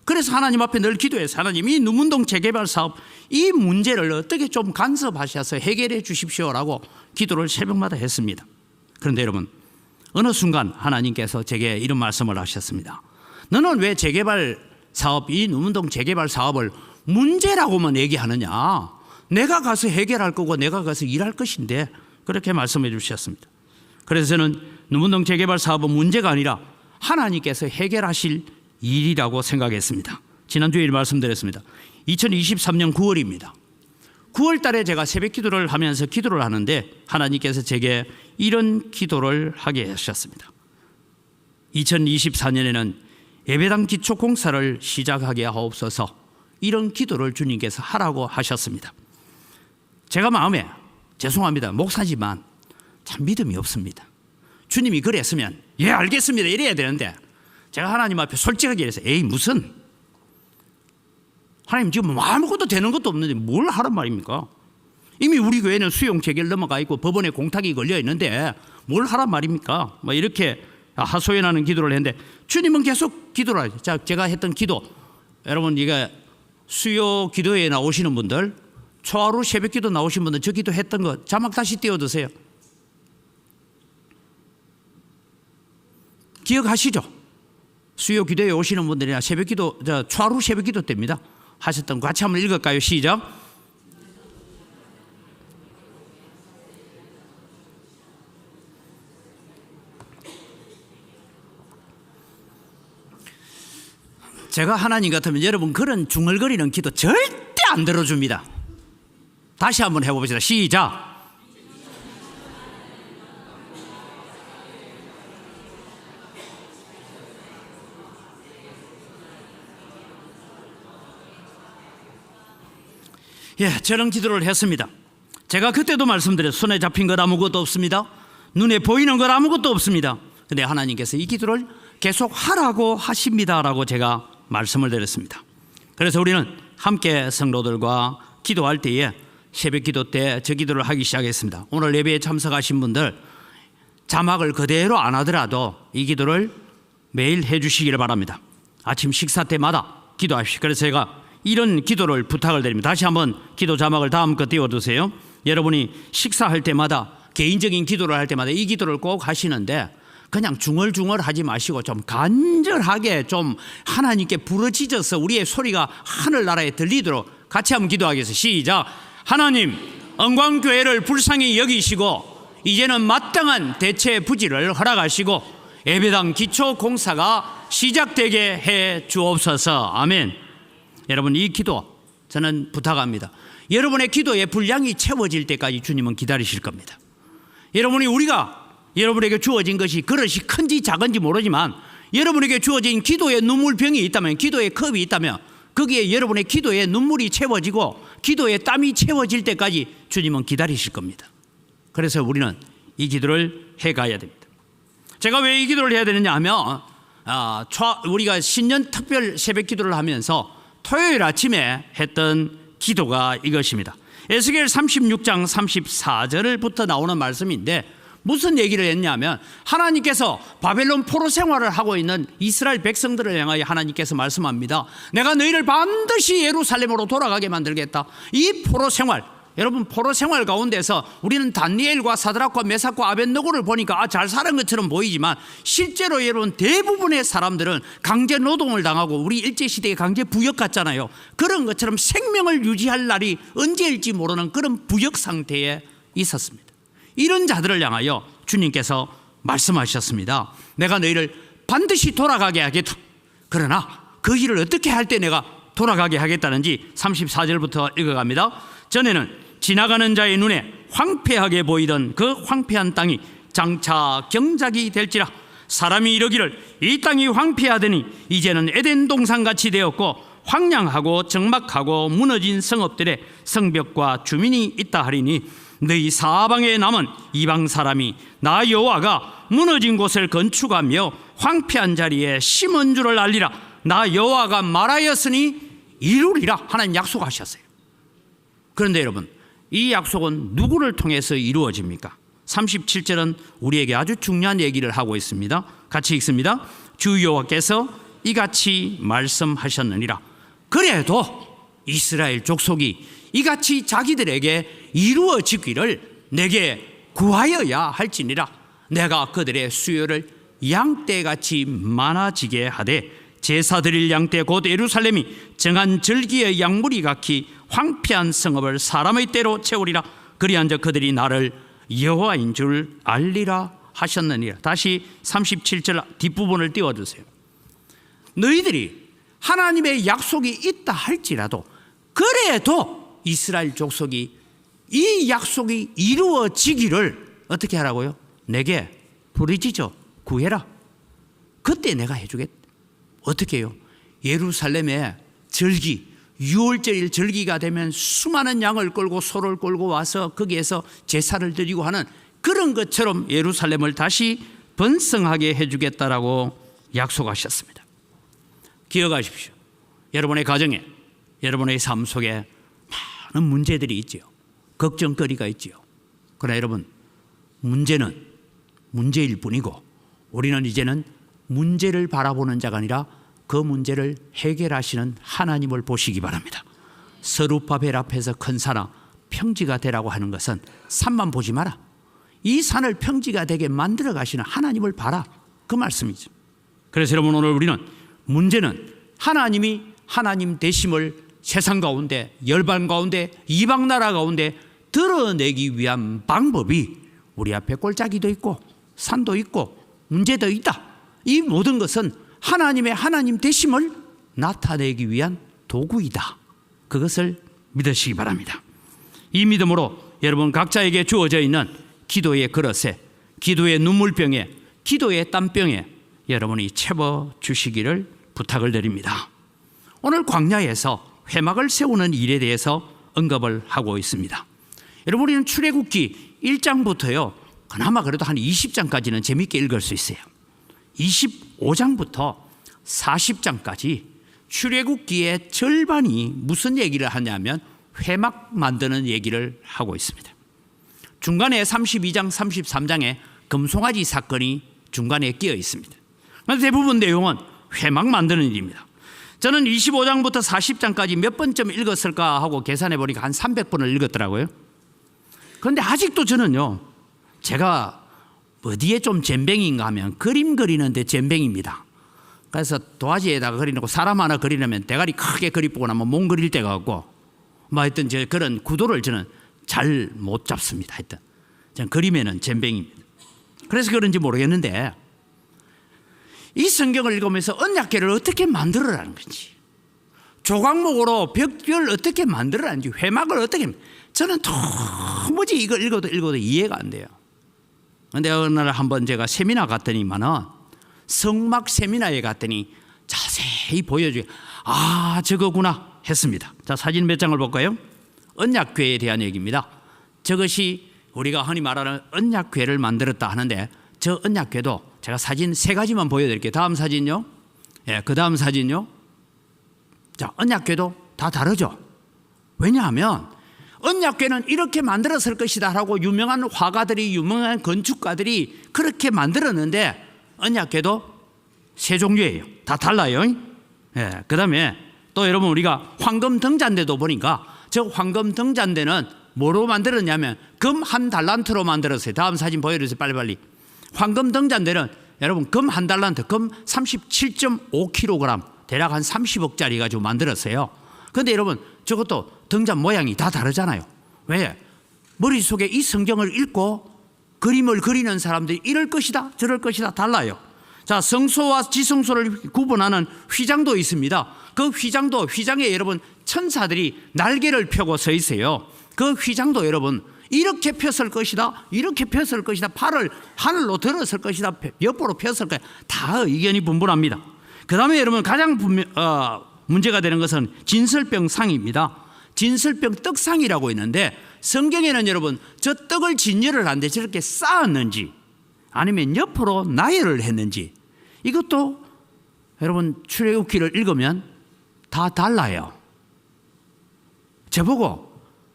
그래서 하나님 앞에 늘 기도해서 하나님 이 누문동 재개발 사업 이 문제를 어떻게 좀 간섭하셔서 해결해 주십시오라고 기도를 새벽마다 했습니다. 그런데 여러분 어느 순간 하나님께서 제게 이런 말씀을 하셨습니다. 너는 왜 재개발 사업 이 누문동 재개발 사업을 문제라고만 얘기하느냐. 내가 가서 해결할 거고 내가 가서 일할 것인데 그렇게 말씀해 주셨습니다. 그래서 저는 누문동 재개발 사업은 문제가 아니라 하나님께서 해결하실 일이라고 생각했습니다. 지난주에 말씀드렸습니다. 2023년 9월입니다. 9월 달에 제가 새벽 기도를 하면서 기도를 하는데 하나님께서 제게 이런 기도를 하게 하셨습니다. 2024년에는 예배당 기초 공사를 시작하게 하옵소서 이런 기도를 주님께서 하라고 하셨습니다. 제가 마음에 죄송합니다. 목사지만 참 믿음이 없습니다. 주님이 그랬으면 예 알겠습니다 이래야 되는데 제가 하나님 앞에 솔직하게 해서 에이 무슨 하나님 지금 아무것도 되는 것도 없는데 뭘 하란 말입니까? 이미 우리 교회는 수용 재결 넘어가 있고 법원에 공탁이 걸려 있는데 뭘 하란 말입니까? 뭐 이렇게 하소연하는 기도를 했는데 주님은 계속 기도를 하죠. 자, 제가 했던 기도 여러분 이게 수요 기도에 나오시는 분들 초하루 새벽 기도 나오신 분들 저 기도 했던 거 자막 다시 띄워두세요. 기억하시죠? 수요 기도에 오시는 분들이나 새벽 기도 초하루 새벽 기도 때입니다. 하셨던 거 같이 한번 읽을까요? 시작. 제가 하나님 같으면 여러분 그런 중얼거리는 기도 절대 안 들어줍니다. 다시 한번 해봅시다. 시작. 예, 저런 기도를 했습니다. 제가 그때도 말씀드렸어요. 손에 잡힌 것 아무것도 없습니다. 눈에 보이는 것 아무것도 없습니다. 근데 하나님께서 이 기도를 계속 하라고 하십니다라고 제가 말씀을 드렸습니다. 그래서 우리는 함께 성도들과 기도할 때에 새벽 기도 때 저 기도를 하기 시작했습니다. 오늘 예배에 참석하신 분들 자막을 그대로 안 하더라도 이 기도를 매일 해주시기를 바랍니다. 아침 식사 때마다 기도하십시오. 그래서 제가 이런 기도를 부탁을 드립니다. 다시 한번 기도 자막을 다음 거 띄워두세요. 여러분이 식사할 때마다 개인적인 기도를 할 때마다 이 기도를 꼭 하시는데 그냥 중얼중얼 하지 마시고 좀 간절하게 좀 하나님께 부르짖어서 우리의 소리가 하늘나라에 들리도록 같이 한번 기도하겠습니다. 시작. 하나님, 영광교회를 불쌍히 여기시고 이제는 마땅한 대체 부지를 허락하시고 예배당 기초 공사가 시작되게 해 주옵소서. 아멘. 여러분, 이 기도 저는 부탁합니다. 여러분의 기도의 분량이 채워질 때까지 주님은 기다리실 겁니다. 우리가 여러분에게 주어진 것이 그릇이 큰지 작은지 모르지만 여러분에게 주어진 기도의 눈물병이 있다면, 기도의 컵이 있다면 거기에 여러분의 기도의 눈물이 채워지고 기도의 땀이 채워질 때까지 주님은 기다리실 겁니다. 그래서 우리는 이 기도를 해가야 됩니다. 제가 왜 이 기도를 해야 되느냐 하면 우리가 신년 특별 새벽 기도를 하면서 토요일 아침에 했던 기도가 이것입니다. 에스겔 36장 34절부터 나오는 말씀인데 무슨 얘기를 했냐면 하나님께서 바벨론 포로 생활을 하고 있는 이스라엘 백성들을 향하여 하나님께서 말씀합니다. 내가 너희를 반드시 예루살렘으로 돌아가게 만들겠다. 이 포로 생활, 여러분 포로 생활 가운데서 우리는 다니엘과 사드락과 메삭과 아벳느고를 보니까 잘 사는 것처럼 보이지만 실제로 여러분 대부분의 사람들은 강제 노동을 당하고 우리 일제시대에 강제 부역 같잖아요. 그런 것처럼 생명을 유지할 날이 언제일지 모르는 그런 부역 상태에 있었습니다. 이런 자들을 향하여 주님께서 말씀하셨습니다. 내가 너희를 반드시 돌아가게 하겠다. 그러나 그 일을 어떻게 할 때 내가 돌아가게 하겠다는지 34절부터 읽어갑니다. 전에는 지나가는 자의 눈에 황폐하게 보이던 그 황폐한 땅이 장차 경작이 될지라. 사람이 이르기를 이 땅이 황폐하더니 이제는 에덴 동산같이 되었고 황량하고 적막하고 무너진 성읍들의 성벽과 주민이 있다 하리니 너희 사방에 남은 이방 사람이 나 여호와가 무너진 곳을 건축하며 황폐한 자리에 심은 줄을 알리라. 나 여호와가 말하였으니 이루리라. 하나님 약속하셨어요. 그런데 여러분, 이 약속은 누구를 통해서 이루어집니까? 37절은 우리에게 아주 중요한 얘기를 하고 있습니다. 같이 읽습니다. 주 여호와께서 이같이 말씀하셨느니라. 그래도 이스라엘 족속이 이같이 자기들에게 이루어지기를 내게 구하여야 할지니라. 내가 그들의 수요를 양떼같이 많아지게 하되 제사 드릴 양떼 곧 예루살렘이 정한 절기의 양무리 각히 황폐한 성읍을 사람의 때로 채우리라. 그리한즉 그들이 나를 여호와인 줄 알리라 하셨느니라. 다시 37절 뒷부분을 띄워주세요. 너희들이 하나님의 약속이 있다 할지라도 그래도 이스라엘 족속이 이 약속이 이루어지기를 어떻게 하라고요? 내게 부르짖어 구해라. 그때 내가 해주겠다. 어떻게 해요? 예루살렘에 절기, 6월절일 절기가 되면 수많은 양을 끌고 소를 끌고 와서 거기에서 제사를 드리고 하는 그런 것처럼 예루살렘을 다시 번성하게 해주겠다라고 약속하셨습니다. 기억하십시오. 여러분의 가정에, 여러분의 삶 속에 많은 문제들이 있지요. 걱정거리가 있지요. 그러나 여러분, 문제는 문제일 뿐이고 우리는 이제는 문제를 바라보는 자가 아니라 그 문제를 해결하시는 하나님을 보시기 바랍니다. 서룹바벨 앞에서 큰 산아 평지가 되라고 하는 것은 산만 보지 마라. 이 산을 평지가 되게 만들어 가시는 하나님을 봐라. 그 말씀이죠. 그래서 여러분, 오늘 우리는 문제는 하나님이 하나님 되심을 세상 가운데, 열방 가운데, 이방 나라 가운데 드러내기 위한 방법이 우리 앞에 골짜기도 있고 산도 있고 문제도 있다. 이 모든 것은 하나님의 하나님 되심을 나타내기 위한 도구이다. 그것을 믿으시기 바랍니다. 이 믿음으로 여러분 각자에게 주어져 있는 기도의 그릇에, 기도의 눈물병에, 기도의 땀병에 여러분이 채워주시기를 부탁을 드립니다. 오늘 광야에서 회막을 세우는 일에 대해서 언급을 하고 있습니다. 여러분, 우리는 출애굽기 1장부터요 그나마 그래도 한 20장까지는 재미있게 읽을 수 있어요. 25장부터 40장까지 출애굽기의 절반이 무슨 얘기를 하냐면 회막 만드는 얘기를 하고 있습니다. 중간에 32장, 33장에 금송아지 사건이 중간에 끼어 있습니다. 그런데 대부분 내용은 회막 만드는 일입니다. 저는 25장부터 40장까지 몇 번쯤 읽었을까 하고 계산해 보니까 한 300번을 읽었더라고요. 그런데 아직도 저는요, 제가 어디에 좀 젬병인가 하면 그림 그리는데 젬병입니다. 그래서 도화지에다가 그리놓고 사람 하나 그리려면 대가리 크게 그리고 나면 몸 그릴 때가 없고 뭐 하여튼 그런 구도를 저는 잘 못 잡습니다. 하여튼 저는 그림에는 젬병입니다. 그래서 그런지 모르겠는데 이 성경을 읽으면서 언약궤를 어떻게 만들어라는 건지, 조각목으로 벽을 어떻게 만들어라는지, 회막을 어떻게, 저는 도무지 이걸 읽어도 이해가 안 돼요. 그런데 어느 날 한번 제가 세미나 갔더니만은 성막 세미나에 갔더니 자세히 보여주게, 아 저거구나 했습니다. 자, 사진 몇 장을 볼까요? 언약궤에 대한 얘기입니다. 저것이 우리가 흔히 말하는 언약궤를 만들었다 하는데, 저 언약궤도 제가 사진 3가지만 보여드릴게요. 다음 사진요. 예, 그 다음 사진요. 자, 언약궤도 다 다르죠. 왜냐하면 언약궤는 이렇게 만들었을 것이다 라고 유명한 화가들이, 유명한 건축가들이 그렇게 만들었는데, 언약궤도 3종류예요. 다 달라요. 예, 그 다음에 또 여러분, 우리가 황금 등잔대도 보니까 저 황금 등잔대는 뭐로 만들었냐면 금 1달란트로 만들었어요. 다음 사진 보여주세요. 빨리빨리. 황금 등잔대는 여러분 금 1달란트, 금 37.5kg, 대략 한 30억짜리 가지고 만들었어요. 그런데 여러분 저것도 등잔 모양이 다 다르잖아요. 왜? 머릿속에 이 성경을 읽고 그림을 그리는 사람들이 이럴 것이다 저럴 것이다 달라요. 자, 성소와 지성소를 구분하는 휘장도 있습니다. 그 휘장도, 휘장에 여러분 천사들이 날개를 펴고 서 있어요. 그 휘장도 여러분 이렇게 폈을 것이다, 이렇게 폈을 것이다, 팔을 하늘로 들었을 것이다, 옆으로 폈을 것이다, 다 의견이 분분합니다. 그 다음에 여러분 가장 문제가 되는 것은 진설병상입니다. 진설병 떡상이라고 있는데, 성경에는 여러분 저 떡을 진열을 하는데 저렇게 쌓았는지 아니면 옆으로 나열을 했는지, 이것도 여러분 출애굽기를 읽으면 다 달라요. 저보고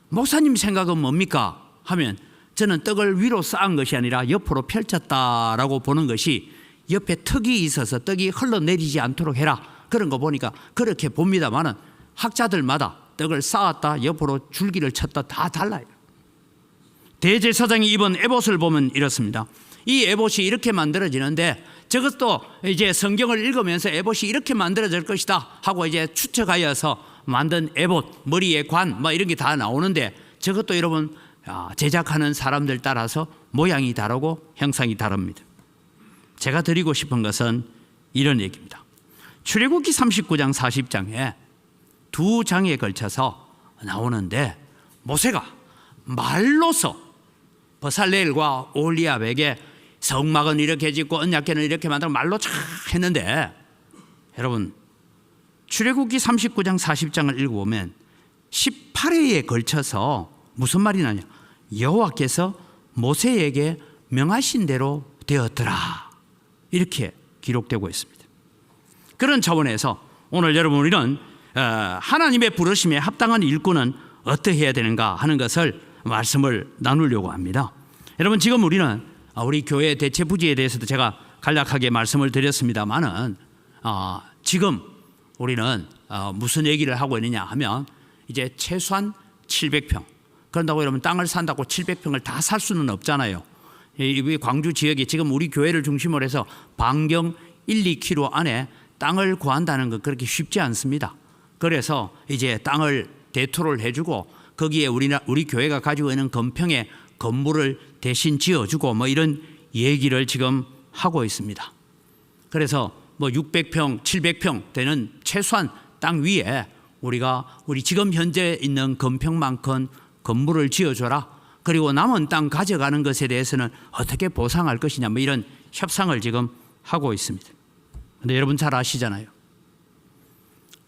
목사님 생각은 뭡니까 하면, 저는 떡을 위로 쌓은 것이 아니라 옆으로 펼쳤다라고 보는 것이, 옆에 턱이 있어서 떡이 흘러내리지 않도록 해라, 그런 거 보니까 그렇게 봅니다만은 학자들마다 떡을 쌓았다, 옆으로 줄기를 쳤다 다 달라요. 대제사장이 입은 에봇을 보면 이렇습니다. 이 에봇이 이렇게 만들어지는데, 저것도 이제 성경을 읽으면서 에봇이 이렇게 만들어질 것이다 하고 이제 추측하여서 만든 에봇, 머리에 관, 뭐 이런 게 다 나오는데, 저것도 여러분 제작하는 사람들 따라서 모양이 다르고 형상이 다릅니다. 제가 드리고 싶은 것은 이런 얘기입니다. 출애굽기 39장 40장에 2장에 걸쳐서 나오는데, 모세가 말로서 버살레엘과 올리압에게 성막은 이렇게 짓고 언약궤는 이렇게 만들고 말로 쫙 했는데, 여러분 출애굽기 39장 40장을 읽어보면 18회에 걸쳐서 무슨 말이 나냐, 여호와께서 모세에게 명하신 대로 되었더라, 이렇게 기록되고 있습니다. 그런 차원에서 오늘 여러분 우리는 하나님의 부르심에 합당한 일꾼은 어떻게 해야 되는가 하는 것을 말씀을 나누려고 합니다. 여러분 지금 우리는 우리 교회 대체 부지에 대해서도 제가 간략하게 말씀을 드렸습니다만은 지금 우리는 무슨 얘기를 하고 있느냐 하면, 이제 최소한 700평, 그런다고 여러분 땅을 산다고 700평을 다 살 수는 없잖아요. 이 광주 지역에 지금 우리 교회를 중심으로 해서 반경 1, 2km 안에 땅을 구한다는 건 그렇게 쉽지 않습니다. 그래서 이제 땅을 대토를 해주고 거기에 우리 교회가 가지고 있는 건평에 건물을 대신 지어주고 뭐 이런 얘기를 지금 하고 있습니다. 그래서 뭐 600평, 700평 되는 최소한 땅 위에 우리 지금 현재 있는 건평만큼 건물을 지어줘라. 그리고 남은 땅 가져가는 것에 대해서는 어떻게 보상할 것이냐, 뭐 이런 협상을 지금 하고 있습니다. 그런데 여러분 잘 아시잖아요.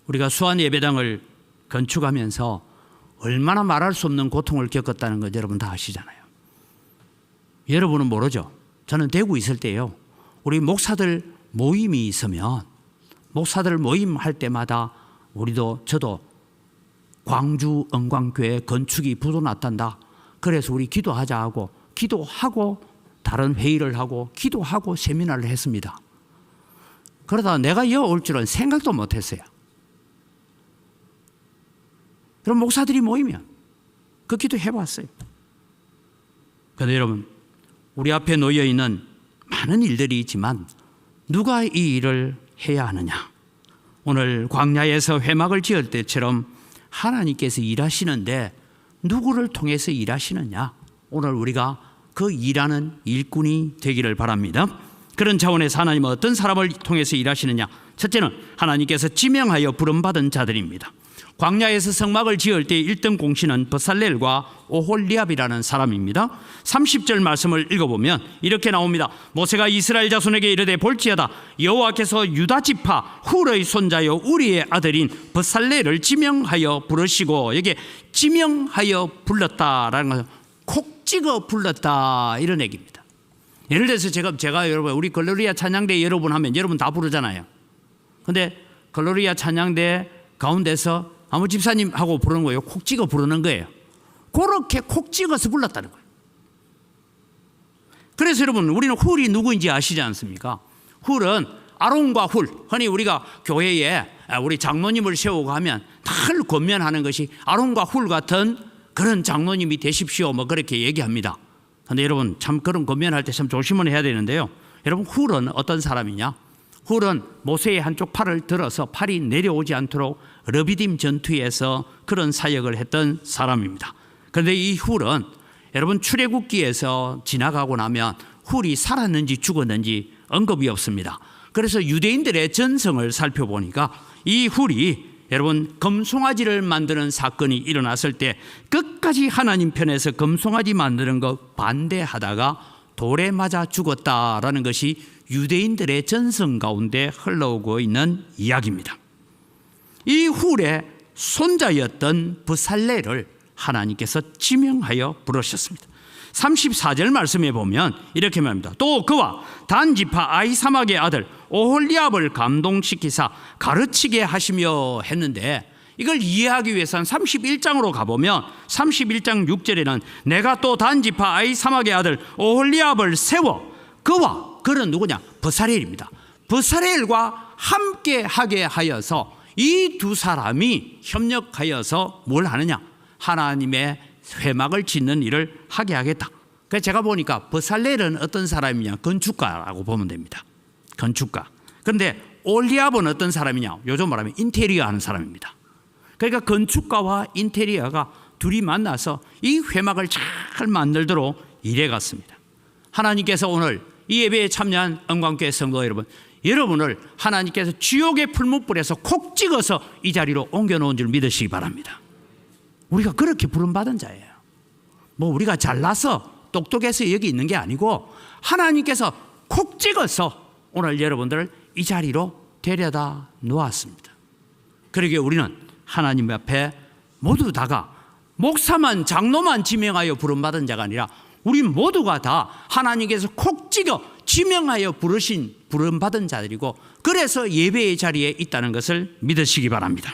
우리가 수안 예배당을 건축하면서 얼마나 말할 수 없는 고통을 겪었다는 것 여러분 다 아시잖아요. 여러분은 모르죠. 저는 대구 있을 때요, 우리 목사들 모임이 있으면 목사들 모임할 때마다 저도 광주 은광교회 건축이 부도났단다. 그래서 우리 기도하자 하고 기도하고 다른 회의를 하고 기도하고 세미나를 했습니다. 그러다 내가 여올 줄은 생각도 못했어요. 그럼 목사들이 모이면 그 기도 해봤어요. 그런데 여러분, 우리 앞에 놓여 있는 많은 일들이 있지만 누가 이 일을 해야 하느냐? 오늘 광야에서 회막을 지을 때처럼 하나님께서 일하시는데 누구를 통해서 일하시느냐? 오늘 우리가 그 일하는 일꾼이 되기를 바랍니다. 그런 차원에서 하나님은 어떤 사람을 통해서 일하시느냐? 첫째는 하나님께서 지명하여 부름받은 자들입니다. 광야에서 성막을 지을 때 1등 공신은 버살렐과 오홀리압이라는 사람입니다. 30절 말씀을 읽어보면 이렇게 나옵니다. 모세가 이스라엘 자손에게 이르되 볼지어다 여호와께서 유다 지파 훌의 손자여 우리의 아들인 버살렐을 지명하여 부르시고, 여기에 지명하여 불렀다라는 것은 콕 찍어 불렀다 이런 얘기입니다. 예를 들어서 제가 여러분 우리 글로리아 찬양대 여러분 하면 여러분 다 부르잖아요. 근데 글로리아 찬양대 가운데서 아무 집사님 하고 부르는 거예요. 콕 찍어 부르는 거예요. 그렇게 콕 찍어서 불렀다는 거예요. 그래서 여러분 우리는 훌이 누구인지 아시지 않습니까? 훌은 아론과 훌, 흔히 우리가 교회에 우리 장로님을 세우고 하면 늘 권면하는 것이 아론과 훌 같은 그런 장로님이 되십시오 뭐 그렇게 얘기합니다. 그런데 여러분 참 그런 권면할 때 참 조심을 해야 되는데요. 여러분 훌은 어떤 사람이냐? 훌은 모세의 한쪽 팔을 들어서 팔이 내려오지 않도록 르비딤 전투에서 그런 사역을 했던 사람입니다. 그런데 이 훌은 여러분 출애굽기에서 지나가고 나면 훌이 살았는지 죽었는지 언급이 없습니다. 그래서 유대인들의 전성을 살펴보니까 이 훌이 여러분 금송아지를 만드는 사건이 일어났을 때 끝까지 하나님 편에서 금송아지 만드는 거 반대하다가 돌에 맞아 죽었다라는 것이 유대인들의 전성 가운데 흘러오고 있는 이야기입니다. 이 훌의 손자였던 브살렐을 하나님께서 지명하여 부르셨습니다. 34절 말씀에 보면 이렇게 말합니다. 또 그와 단 지파 아히사막의 아들 오홀리압을 감동시키사 가르치게 하시며 했는데, 이걸 이해하기 위해서는 31장으로 가보면 31장 6절에는 내가 또 단 지파 아히사막의 아들 오홀리압을 세워 그와, 그는 누구냐? 브살렐입니다. 브살렐과 함께 하게 하여서 이 두 사람이 협력하여서 뭘 하느냐? 하나님의 회막을 짓는 일을 하게 하겠다. 그래서 제가 보니까 브살렐은 어떤 사람이냐? 건축가라고 보면 됩니다. 건축가. 그런데 올리압은 어떤 사람이냐? 요즘 말하면 인테리어 하는 사람입니다. 그러니까 건축가와 인테리어가 둘이 만나서 이 회막을 잘 만들도록 일해 갔습니다. 하나님께서 오늘 이 예배에 참여한 은광교회 성도 여러분, 여러분을 하나님께서 지옥의 풀무불에서 콕 찍어서 이 자리로 옮겨놓은 줄 믿으시기 바랍니다. 우리가 그렇게 부름받은 자예요. 뭐 우리가 잘나서 똑똑해서 여기 있는 게 아니고 하나님께서 콕 찍어서 오늘 여러분들을 이 자리로 데려다 놓았습니다. 그러기에 우리는 하나님 앞에 모두 다가 목사만 장로만 지명하여 부름받은 자가 아니라 우리 모두가 다 하나님께서 콕 찍어 지명하여 부름받은 자들이고, 그래서 예배의 자리에 있다는 것을 믿으시기 바랍니다.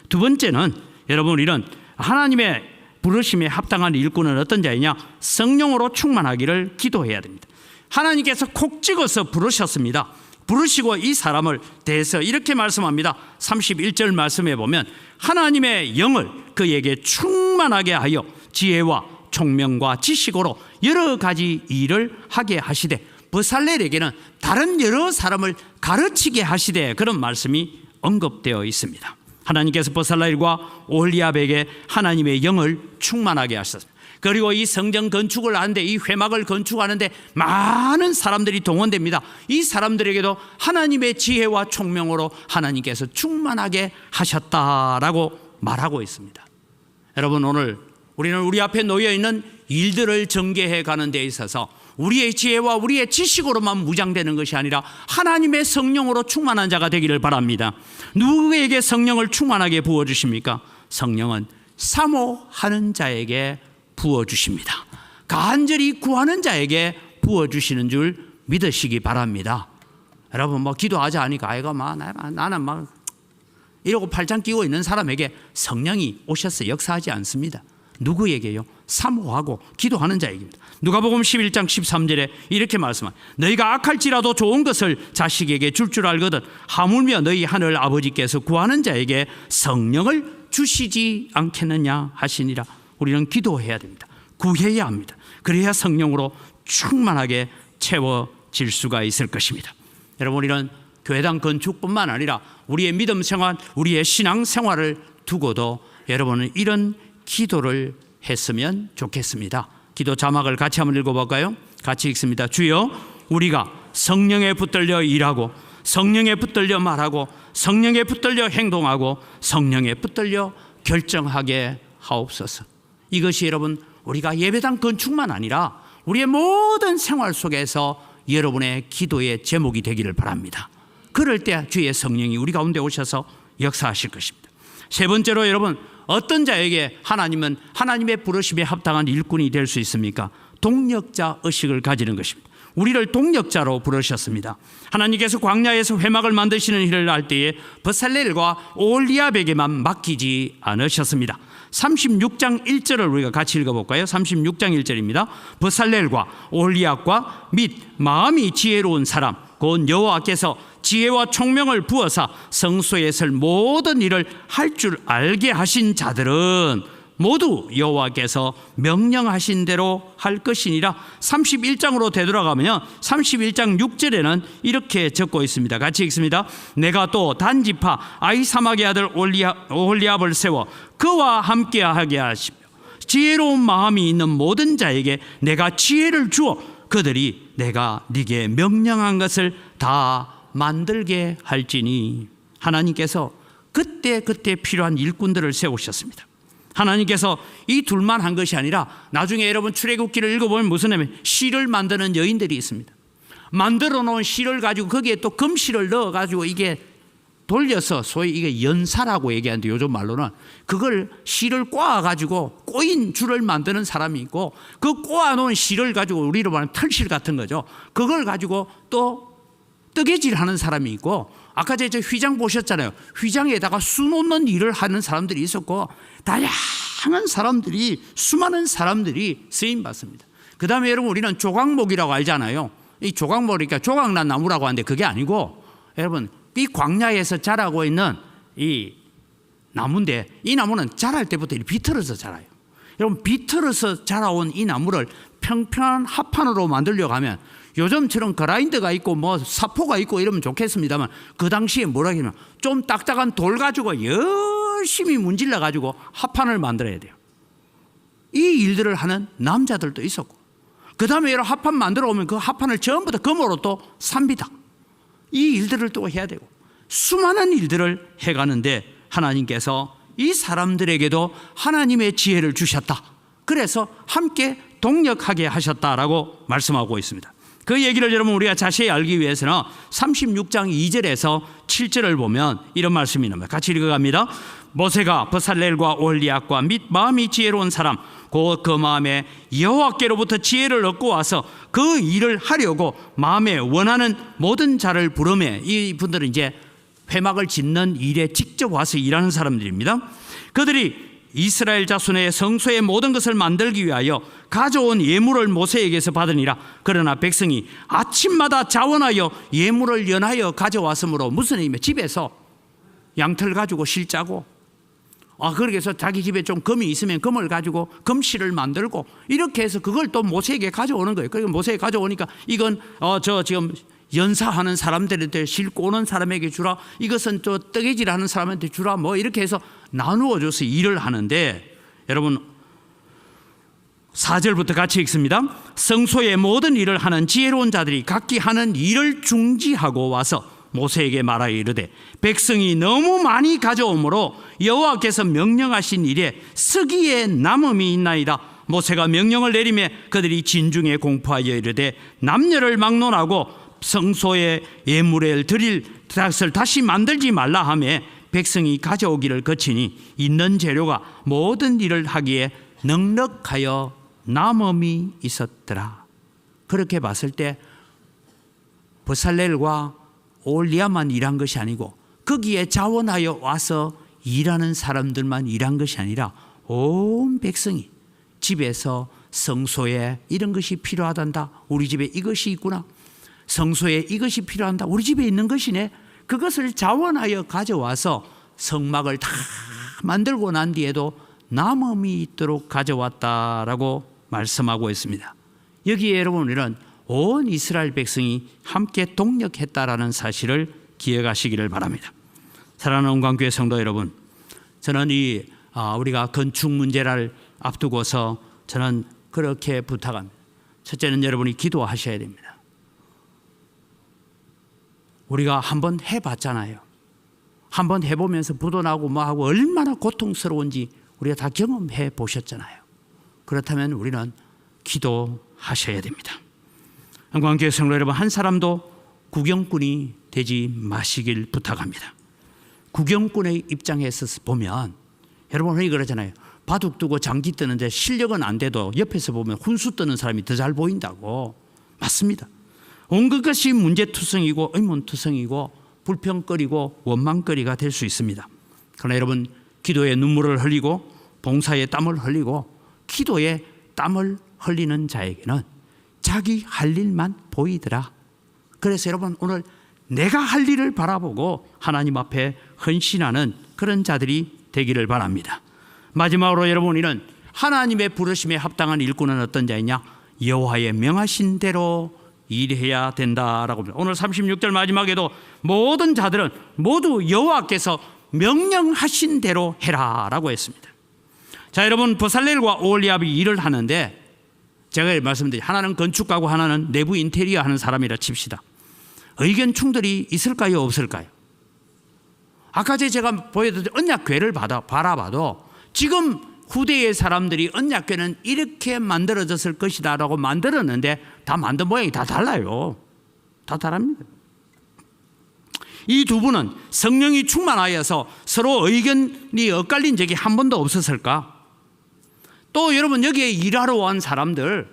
두 번째는 여러분, 우리는 하나님의 부르심에 합당한 일꾼은 어떤 자이냐? 성령으로 충만하기를 기도해야 됩니다. 하나님께서 콕 찍어서 부르셨습니다. 부르시고 이 사람을 대해서 이렇게 말씀합니다. 31절 말씀에 보면 하나님의 영을 그에게 충만하게 하여 지혜와 총명과 지식으로 여러 가지 일을 하게 하시되, 브살렐에게는 다른 여러 사람을 가르치게 하시되, 그런 말씀이 언급되어 있습니다. 하나님께서 브살렐과 오홀리압에게 하나님의 영을 충만하게 하셨습니다. 그리고 이 성전 건축을 하는데, 이 회막을 건축하는데 많은 사람들이 동원됩니다. 이 사람들에게도 하나님의 지혜와 총명으로 하나님께서 충만하게 하셨다라고 말하고 있습니다. 여러분, 오늘 우리는 우리 앞에 놓여있는 일들을 전개해 가는 데 있어서 우리의 지혜와 우리의 지식으로만 무장되는 것이 아니라 하나님의 성령으로 충만한 자가 되기를 바랍니다. 누구에게 성령을 충만하게 부어주십니까? 성령은 사모하는 자에게 부어주십니다. 간절히 구하는 자에게 부어주시는 줄 믿으시기 바랍니다. 여러분 뭐 기도하자 하니까 아이가 막 나는 막 이러고 팔짱 끼고 있는 사람에게 성령이 오셔서 역사하지 않습니다. 누구에게요? 사모하고 기도하는 자에게입니다. 누가복음 11장 13절에 이렇게 말씀합니다. 너희가 악할지라도 좋은 것을 자식에게 줄 알거든 하물며 너희 하늘 아버지께서 구하는 자에게 성령을 주시지 않겠느냐 하시니라. 우리는 기도해야 됩니다. 구해야 합니다. 그래야 성령으로 충만하게 채워질 수가 있을 것입니다. 여러분, 우리는 교회당 건축뿐만 아니라 우리의 믿음 생활, 우리의 신앙 생활을 두고도 여러분은 이런 기도를 했으면 좋겠습니다. 기도 자막을 같이 한번 읽어볼까요? 같이 읽습니다. 주여, 우리가 성령에 붙들려 일하고 성령에 붙들려 말하고 성령에 붙들려 행동하고 성령에 붙들려 결정하게 하옵소서. 이것이 여러분 우리가 예배당 건축만 아니라 우리의 모든 생활 속에서 여러분의 기도의 제목이 되기를 바랍니다. 그럴 때 주의 성령이 우리 가운데 오셔서 역사하실 것입니다. 세 번째로 여러분, 어떤 자에게 하나님은 하나님의 부르심에 합당한 일꾼이 될 수 있습니까? 동력자 의식을 가지는 것입니다. 우리를 동력자로 부르셨습니다. 하나님께서 광야에서 회막을 만드시는 일을 할 때에 버살렐과 오홀리압에게만 맡기지 않으셨습니다. 36장 1절을 우리가 같이 읽어볼까요? 36장 1절입니다. 버살렐과 오홀리압과 및 마음이 지혜로운 사람 곧 여호와께서 지혜와 총명을 부어사 성소에 설 모든 일을 할 줄 알게 하신 자들은 모두 여호와께서 명령하신 대로 할 것이니라. 31장으로 되돌아가면 31장 6절에는 이렇게 적고 있습니다. 같이 읽습니다. 내가 또 단지파 아히사막의 아들 오홀리압을 세워 그와 함께하게 하시며 지혜로운 마음이 있는 모든 자에게 내가 지혜를 주어 그들이 내가 네게 명령한 것을 다 만들게 할지니. 하나님께서 그때 필요한 일꾼들을 세우셨습니다. 하나님께서 이 둘만 한 것이 아니라 나중에 여러분 출애굽기를 읽어보면 무슨 냐면 실을 만드는 여인들이 있습니다. 만들어 놓은 실을 가지고 거기에 또 금실을 넣어 가지고 이게 돌려서 소위 이게 연사라고 얘기하는데 요즘 말로는 그걸 실을 꼬아 가지고 꼬인 줄을 만드는 사람이 있고 그 꼬아 놓은 실을 가지고 우리로 말하면 털실 같은 거죠. 그걸 가지고 또 뜨개질 하는 사람이 있고 아까 저 휘장 보셨잖아요. 휘장에다가 수 놓는 일을 하는 사람들이 있었고 다양한 사람들이 수많은 사람들이 쓰임 받습니다. 그 다음에 여러분 우리는 조각목이라고 알잖아요. 이 조각목이니까 조각난 나무라고 하는데 그게 아니고 여러분 이 광야에서 자라고 있는 이 나무인데 이 나무는 자랄 때부터 비틀어서 자라요. 여러분 비틀어서 자라온 이 나무를 평평한 합판으로 만들려고 하면 요즘처럼 그라인더가 있고 뭐 사포가 있고 이러면 좋겠습니다만 그 당시에 뭐라 하냐면 좀 딱딱한 돌 가지고 열심히 문질러 가지고 합판을 만들어야 돼요. 이 일들을 하는 남자들도 있었고 그 다음에 여러 합판 만들어 오면 그 합판을 전부 다 금으로 또 삽니다. 이 일들을 또 해야 되고 수많은 일들을 해가는데 하나님께서 이 사람들에게도 하나님의 지혜를 주셨다. 그래서 함께 동력하게 하셨다라고 말씀하고 있습니다. 그 얘기를 여러분 우리가 자세히 알기 위해서는 36장 2절에서 7절을 보면 이런 말씀이 나옵니다. 같이 읽어갑니다. 모세가 버살렐과 오홀리압과 및 마음이 지혜로운 사람 곧 그 마음에 여호와께로부터 지혜를 얻고 와서 그 일을 하려고 마음에 원하는 모든 자를 부르매 이분들은 이제 회막을 짓는 일에 직접 와서 일하는 사람들입니다. 그들이 이스라엘 자손의 성소의 모든 것을 만들기 위하여 가져온 예물을 모세에게서 받으니라. 그러나 백성이 아침마다 자원하여 예물을 연하여 가져왔으므로 무슨 의미냐 집에서 양털 가지고 실 짜고 그렇게 해서 자기 집에 좀 금이 있으면 금을 가지고 금실을 만들고 이렇게 해서 그걸 또 모세에게 가져오는 거예요. 그러니까 모세에게 가져오니까 이건 지금 연사하는 사람들한테 실 꼬는 사람에게 주라, 이것은 또 뜨개질하는 사람한테 주라, 뭐 이렇게 해서 나누어 줘서 일을 하는데 여러분 4절부터 같이 읽습니다. 성소의 모든 일을 하는 지혜로운 자들이 각기 하는 일을 중지하고 와서 모세에게 말하여 이르되 백성이 너무 많이 가져오므로 여호와께서 명령하신 일에 서기에 남음이 있나이다. 모세가 명령을 내리매 그들이 진중에 공포하여 이르되 남녀를 막론하고 성소에 예물을 드릴 닭을 다시 만들지 말라 하며 백성이 가져오기를 거치니 있는 재료가 모든 일을 하기에 넉넉하여 남음이 있었더라. 그렇게 봤을 때 버살렐과 올리야만 일한 것이 아니고 거기에 자원하여 와서 일하는 사람들만 일한 것이 아니라 온 백성이 집에서 성소에 이런 것이 필요하단다. 우리 집에 이것이 있구나. 성소에 이것이 필요한다. 우리 집에 있는 것이네. 그것을 자원하여 가져와서 성막을 다 만들고 난 뒤에도 남음이 있도록 가져왔다라고 말씀하고 있습니다. 여기에 여러분 우리는 온 이스라엘 백성이 함께 동력했다라는 사실을 기억하시기를 바랍니다. 사랑하는 온광교회 성도 여러분, 저는 우리가 건축 문제를 앞두고서 저는 그렇게 부탁합니다. 첫째는 여러분이 기도하셔야 됩니다. 우리가 한번 해봤잖아요. 한번 해보면서 부도나고 뭐하고 얼마나 고통스러운지 우리가 다 경험해 보셨잖아요. 그렇다면 우리는 기도하셔야 됩니다. 한국교회 성도 여러분, 한 사람도 구경꾼이 되지 마시길 부탁합니다. 구경꾼의 입장에서 보면 여러분 흔히 그러잖아요. 바둑 두고 장기 뜨는데 실력은 안 돼도 옆에서 보면 훈수 뜨는 사람이 더 잘 보인다고. 맞습니다. 온 것이 문제투성이고 의문투성이고 불평거리고 원망거리가 될 수 있습니다. 그러나 여러분, 기도에 눈물을 흘리고 봉사에 땀을 흘리고 기도에 땀을 흘리는 자에게는 자기 할 일만 보이더라. 그래서 여러분, 오늘 내가 할 일을 바라보고 하나님 앞에 헌신하는 그런 자들이 되기를 바랍니다. 마지막으로 여러분, 우리는 하나님의 부르심에 합당한 일꾼은 어떤 자이냐? 여호와의 명하신 대로 일해야 된다라고 합니다. 오늘 36절 마지막에도 모든 자들은 모두 여호와께서 명령하신 대로 해라라고 했습니다. 자, 여러분, 버살렐과 오홀리압이 일을 하는데 제가 말씀드린 하나는 건축가고 하나는 내부 인테리어 하는 사람이라 칩시다. 의견 충돌이 있을까요, 없을까요? 아까 제가 보여드린 언약궤를 바라봐도 지금 후대의 사람들이 언약궤는 이렇게 만들어졌을 것이다 라고 만들었는데 다 만든 모양이 다 달라요. 다 다릅니다. 이 두 분은 성령이 충만하여서 서로 의견이 엇갈린 적이 한 번도 없었을까? 또 여러분, 여기에 일하러 온 사람들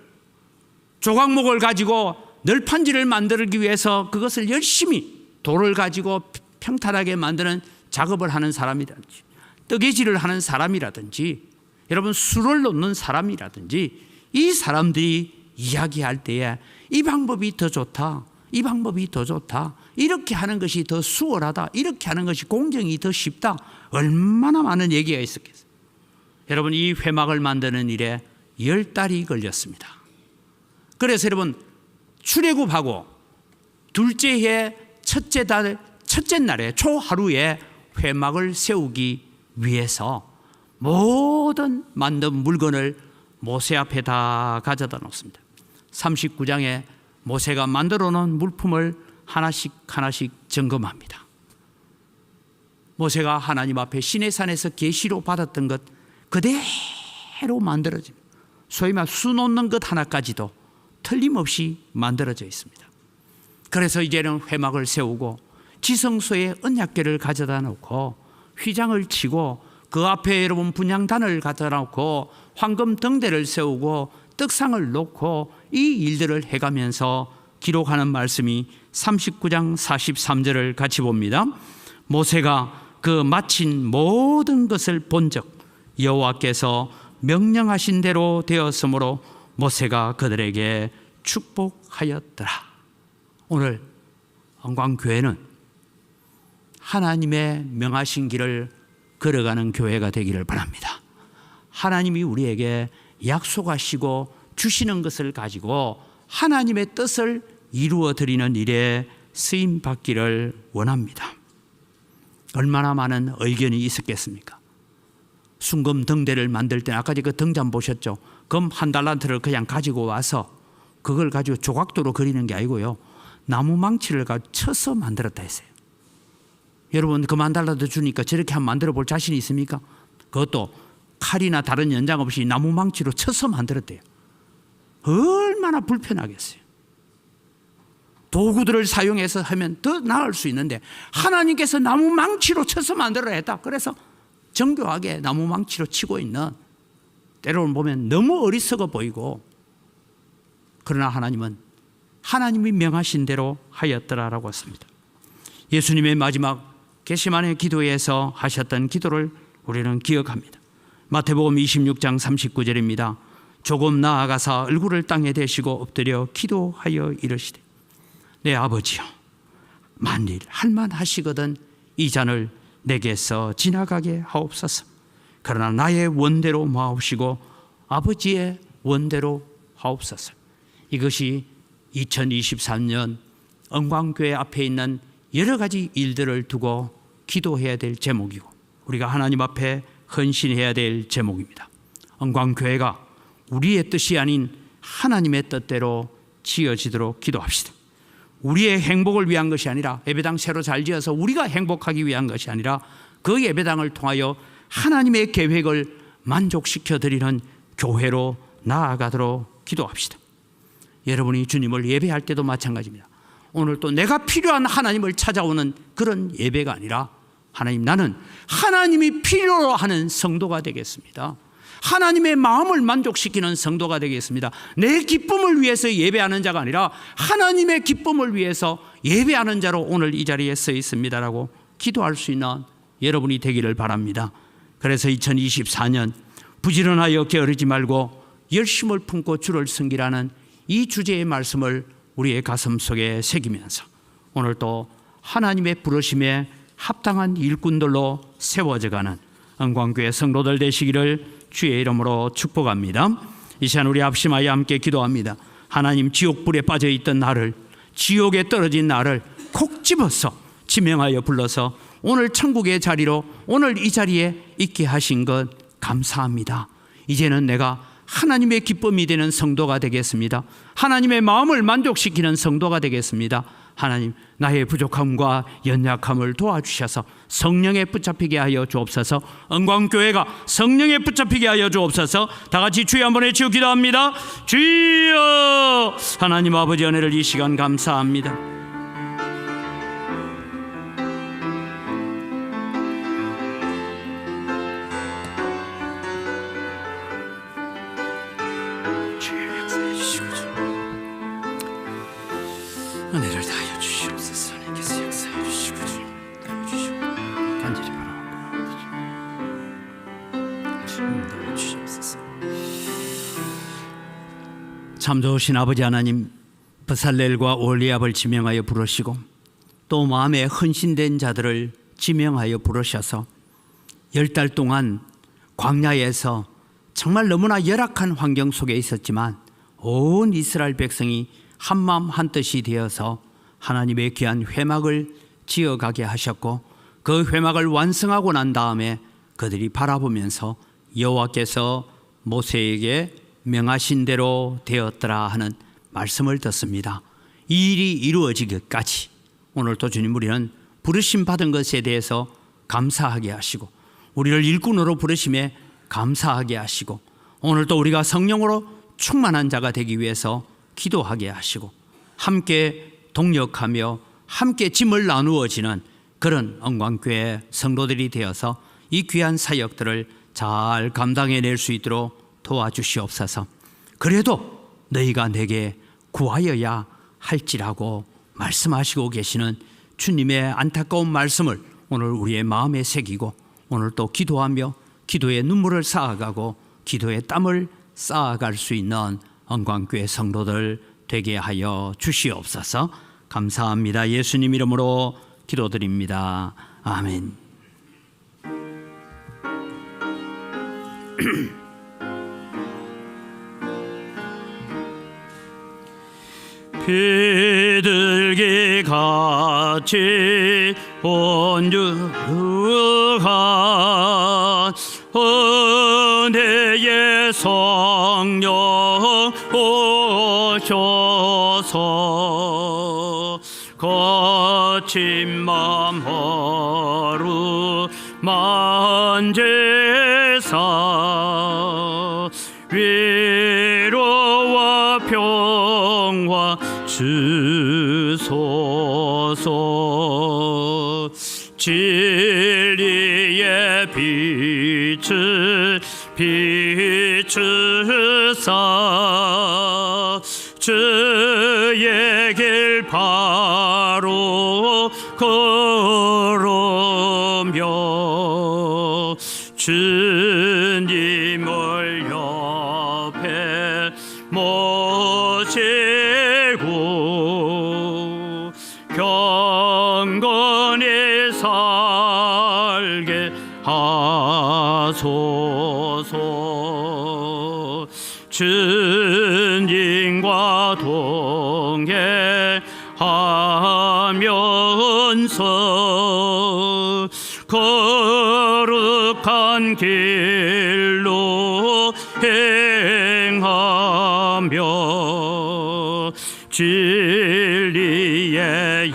조각목을 가지고 널판지를 만들기 위해서 그것을 열심히 돌을 가지고 평탄하게 만드는 작업을 하는 사람이라든지 뜨개질을 하는 사람이라든지 여러분 술을 놓는 사람이라든지 이 사람들이 이야기할 때에 이 방법이 더 좋다, 이 방법이 더 좋다, 이렇게 하는 것이 더 수월하다, 이렇게 하는 것이 공정이 더 쉽다, 얼마나 많은 얘기가 있었겠어요. 여러분, 이 회막을 만드는 일에 10달이 걸렸습니다. 그래서 여러분, 출애굽하고 둘째 해 첫째 날에 초하루에 회막을 세우기 위해서 모든 만든 물건을 모세 앞에 다 가져다 놓습니다. 39장에 모세가 만들어 놓은 물품을 하나씩 하나씩 점검합니다. 모세가 하나님 앞에 시내산에서 계시로 받았던 것 그대로 만들어집니다. 소위 말 수 놓는 것 하나까지도 틀림없이 만들어져 있습니다. 그래서 이제는 회막을 세우고 지성소에 언약궤를 가져다 놓고 휘장을 치고 그 앞에 여러분 분향단을 갖다 놓고 황금 등대를 세우고 떡상을 놓고 이 일들을 해가면서 기록하는 말씀이 39장 43절을 같이 봅니다. 모세가 그 마친 모든 것을 본즉 여호와께서 명령하신 대로 되었으므로 모세가 그들에게 축복하였더라. 오늘 한광교회는 하나님의 명하신 길을 걸어가는 교회가 되기를 바랍니다. 하나님이 우리에게 약속하시고 주시는 것을 가지고 하나님의 뜻을 이루어 드리는 일에 쓰임 받기를 원합니다. 얼마나 많은 의견이 있었겠습니까? 순금 등대를 만들 때 아까 그 등잔 보셨죠? 금 1달란트를 그냥 가지고 와서 그걸 가지고 조각도로 그리는 게 아니고요, 나무 망치를 가지고 쳐서 만들었다 했어요. 여러분, 그 1달란트 주니까 저렇게 한번 만들어 볼 자신 있습니까? 그것도 칼이나 다른 연장 없이 나무 망치로 쳐서 만들었대요. 얼마나 불편하겠어요. 도구들을 사용해서 하면 더 나을 수 있는데 하나님께서 나무 망치로 쳐서 만들어야 했다. 그래서 정교하게 나무 망치로 치고 있는, 때로는 보면 너무 어리석어 보이고, 그러나 하나님은 하나님이 명하신 대로 하였더라라고 했습니다. 예수님의 마지막 겟세마네 기도에서 하셨던 기도를 우리는 기억합니다. 마태복음 26장 39절입니다. 조금 나아가사 얼굴을 땅에 대시고 엎드려 기도하여 이르시되 내 아버지여 만일 할만하시거든 이 잔을 내게서 지나가게 하옵소서. 그러나 나의 원대로 마옵시고 아버지의 원대로 하옵소서. 이것이 2023년 언광교회 앞에 있는 여러 가지 일들을 두고 기도해야 될 제목이고 우리가 하나님 앞에 헌신해야 될 제목입니다. 언광교회가 우리의 뜻이 아닌 하나님의 뜻대로 지어지도록 기도합시다. 우리의 행복을 위한 것이 아니라 예배당 새로 잘 지어서 우리가 행복하기 위한 것이 아니라 그 예배당을 통하여 하나님의 계획을 만족시켜 드리는 교회로 나아가도록 기도합시다. 여러분이 주님을 예배할 때도 마찬가지입니다. 오늘 또 내가 필요한 하나님을 찾아오는 그런 예배가 아니라 하나님 나는 하나님이 필요로 하는 성도가 되겠습니다. 하나님의 마음을 만족시키는 성도가 되겠습니다. 내 기쁨을 위해서 예배하는 자가 아니라 하나님의 기쁨을 위해서 예배하는 자로 오늘 이 자리에 서 있습니다라고 기도할 수 있는 여러분이 되기를 바랍니다. 그래서 2024년 부지런하여 게으르지 말고 열심을 품고 주를 섬기라는 이 주제의 말씀을 우리의 가슴 속에 새기면서 오늘 또 하나님의 부르심에 합당한 일꾼들로 세워져가는 언광교회 성도들 되시기를 주의 이름으로 축복합니다. 이 시간 우리 합심하여 함께 기도합니다. 하나님 지옥불에 빠져있던 나를 지옥에 떨어진 나를 콕 집어서 지명하여 불러서 오늘 천국의 자리로 오늘 이 자리에 있게 하신 것 감사합니다. 이제는 내가 하나님의 기쁨이 되는 성도가 되겠습니다. 하나님의 마음을 만족시키는 성도가 되겠습니다. 하나님 나의 부족함과 연약함을 도와주셔서 성령에 붙잡히게 하여 주옵소서. 언광교회가 성령에 붙잡히게 하여 주옵소서. 다 같이 주여 한번 외치고 기도합니다. 주여. 하나님 아버지 은혜를 이 시간 감사합니다. 은혜를 다하여 주시옵소서. 하나님께서 역사해 주시고 주시고 간절히 바라옵나이다. 주시옵소서. 참 좋으신 아버지 하나님, 버살렐과 올리압을 지명하여 부르시고 또 마음에 헌신된 자들을 지명하여 부르셔서 10달 동안 광야에서 정말 너무나 열악한 환경 속에 있었지만 온 이스라엘 백성이 한마음 한뜻이 되어서 하나님의 귀한 회막을 지어가게 하셨고 그 회막을 완성하고 난 다음에 그들이 바라보면서 여호와께서 모세에게 명하신 대로 되었더라 하는 말씀을 듣습니다. 이 일이 이루어지기까지 오늘도 주님 우리는 부르심 받은 것에 대해서 감사하게 하시고 우리를 일꾼으로 부르심에 감사하게 하시고 오늘도 우리가 성령으로 충만한 자가 되기 위해서 기도하게 하시고 함께 동력하며 함께 짐을 나누어지는 그런 언광교회 성도들이 되어서 이 귀한 사역들을 잘 감당해낼 수 있도록 도와주시옵소서. 그래도 너희가 내게 구하여야 할지라고 말씀하시고 계시는 주님의 안타까운 말씀을 오늘 우리의 마음에 새기고 오늘 또 기도하며 기도의 눈물을 쌓아가고 기도의 땀을 쌓아갈 수 있는 언광교회 성도들 되게 하여 주시옵소서. 감사합니다. 예수님 이름으로 기도드립니다. 아멘. 비둘기 같이 온유한 은혜의 성령 오셔서 거친 맘 하루 만제사 위로와 평화 주소서. 진리의 빛을 비추사 주의 길 바로 걸으며 주님을 옆에 모시고 경건히 살게 하소서. 주님과 동행하면서 거룩한 길로 행하며 진리의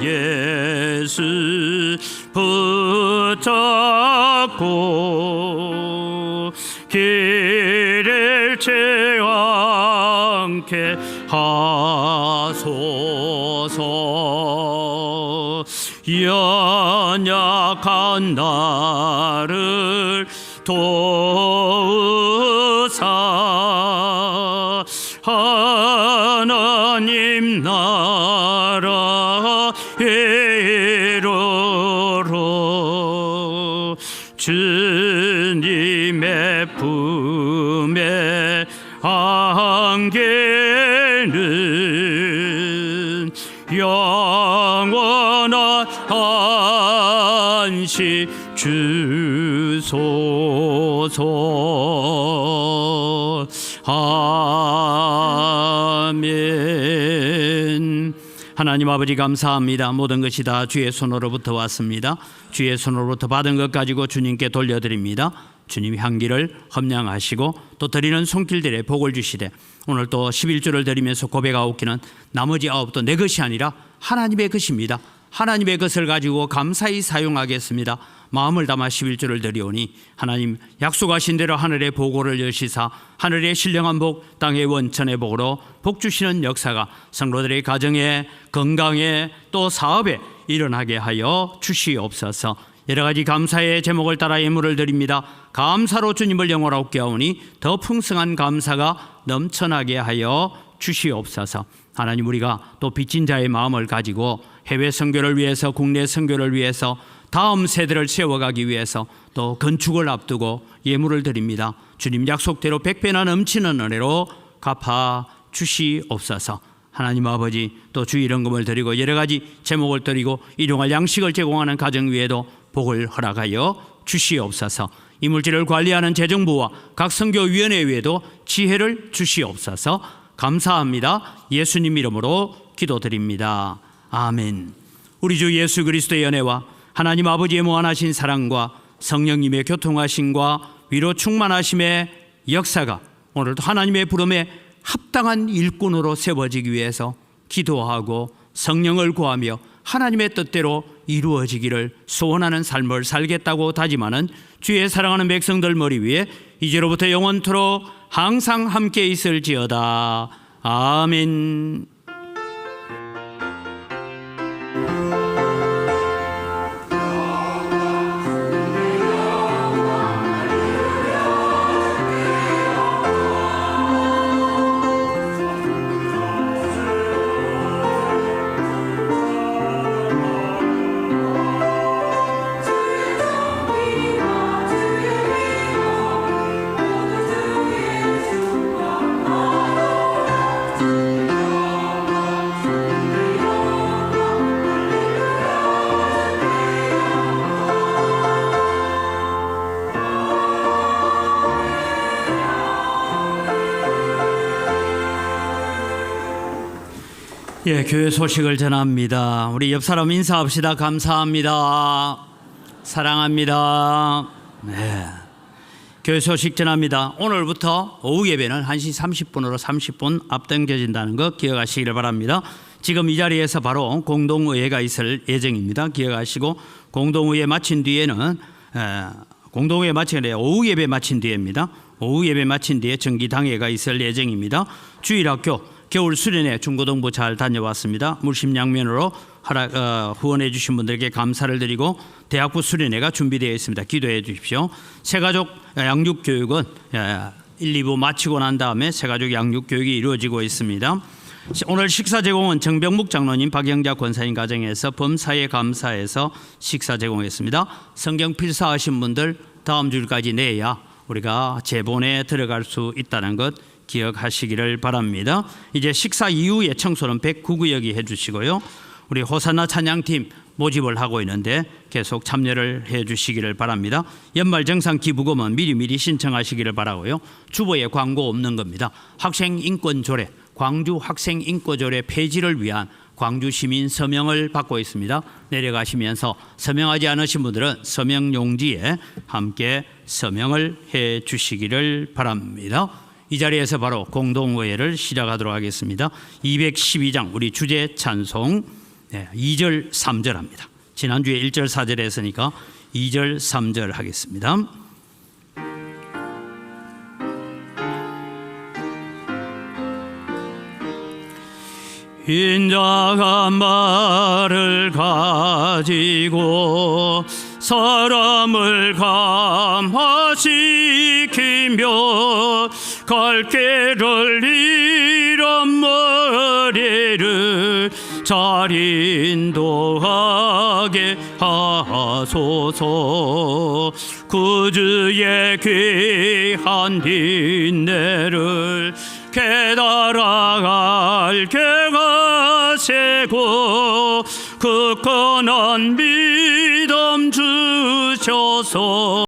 예수 붙잡고 길을 취하게 하소서. 연약한 나를 도우사 하나님 나라 이루러 주님의 품에 안기는 영원한 안식 주소서. 아멘. 하나님 아버지 감사합니다. 모든 것이 다 주의 손으로부터 왔습니다. 주의 손으로부터 받은 것 가지고 주님께 돌려드립니다. 주님 향기를 험량하시고 또 드리는 손길들에 복을 주시되 오늘 또 11조를 드리면서 고백하옵기는 나머지 9도 내 것이 아니라 하나님의 것입니다. 하나님의 것을 가지고 감사히 사용하겠습니다. 마음을 담아 11조를 드리오니 하나님 약속하신 대로 하늘의 보고를 여시사 하늘의 신령한 복 땅의 원천의 복으로 복 주시는 역사가 성도들의 가정에 건강에 또 사업에 일어나게 하여 주시옵소서. 여러 가지 감사의 제목을 따라 예물을 드립니다. 감사로 주님을 영원하옵게 하오니 더 풍성한 감사가 넘쳐나게 하여 주시옵소서. 하나님 우리가 또 빚진 자의 마음을 가지고 해외 선교를 위해서 국내 선교를 위해서 다음 세대를 세워가기 위해서 또 건축을 앞두고 예물을 드립니다. 주님 약속대로 100배나 넘치는 은혜로 갚아 주시옵소서. 하나님 아버지 또 주 일원금을 드리고 여러 가지 제목을 드리고 일용할 양식을 제공하는 가정 위에도 복을 허락하여 주시옵소서. 이물질을 관리하는 재정부와 각 선교위원회 위에도 지혜를 주시옵소서. 감사합니다. 예수님 이름으로 기도드립니다. 아멘. 우리 주 예수 그리스도의 연혜와 하나님 아버지의 무한하신 사랑과 성령님의 교통하심과 위로 충만하심의 역사가 오늘도 하나님의 부름에 합당한 일꾼으로 세워지기 위해서 기도하고 성령을 구하며 하나님의 뜻대로 이루어지기를 소원하는 삶을 살겠다고 다짐하는 주의 사랑하는 백성들 머리 위에 이제로부터 영원토록 항상 함께 있을지어다. 아멘. 예, 교회 소식을 전합니다. 우리 옆 사람 인사합시다. 감사합니다. 사랑합니다. 네. 교회 소식 전합니다. 오늘부터 오후 예배는 1시 30분으로 30분 앞당겨진다는 거 기억하시기를 바랍니다. 지금 이 자리에서 바로 공동의회가 있을 예정입니다. 기억하시고 공동의회 마친 뒤에는 공동의회 마친 뒤에 오후 예배 마친 뒤에입니다. 오후 예배 마친 뒤에 정기당회가 있을 예정입니다. 주일학교 겨울 수련회 중고등부 잘 다녀왔습니다. 물심양면으로 후원해 주신 분들께 감사를 드리고 대학부 수련회가 준비되어 있습니다. 기도해 주십시오. 새가족 양육교육은 1, 2부 마치고 난 다음에 새가족 양육교육이 이루어지고 있습니다. 오늘 식사 제공은 정병묵 장로님, 박영자 권사님 가정에서 범사에 감사해서 식사 제공했습니다. 성경 필사하신 분들 다음 주일까지 내야 우리가 제본에 들어갈 수 있다는 것 기억하시기를 바랍니다. 이제 식사 이후에 청소는 109구역이 해주시고요. 우리 호산나 찬양팀 모집을 하고 있는데 계속 참여를 해주시기를 바랍니다. 연말 정상 기부금은 미리 신청하시기를 바라고요. 주보에 광고 없는 겁니다. 학생인권조례, 광주 학생인권조례 폐지를 위한 광주 시민 서명을 받고 있습니다. 내려가시면서 서명하지 않으신 분들은 서명 용지에 함께 서명을 해 주시기를 바랍니다. 이 자리에서 바로 공동의회를 시작하도록 하겠습니다. 212장 우리 주제 찬송 2절 3절 합니다. 지난주에 1절 4절 했으니까 2절 3절 하겠습니다. 인자가 말을 가지고 사람을 감화시키며 갈 길을 잃은 머리를 잘 인도하게 하소서. 구주의 귀한 인내를 깨달아 알게 하시고 굳건한 믿음 주셔서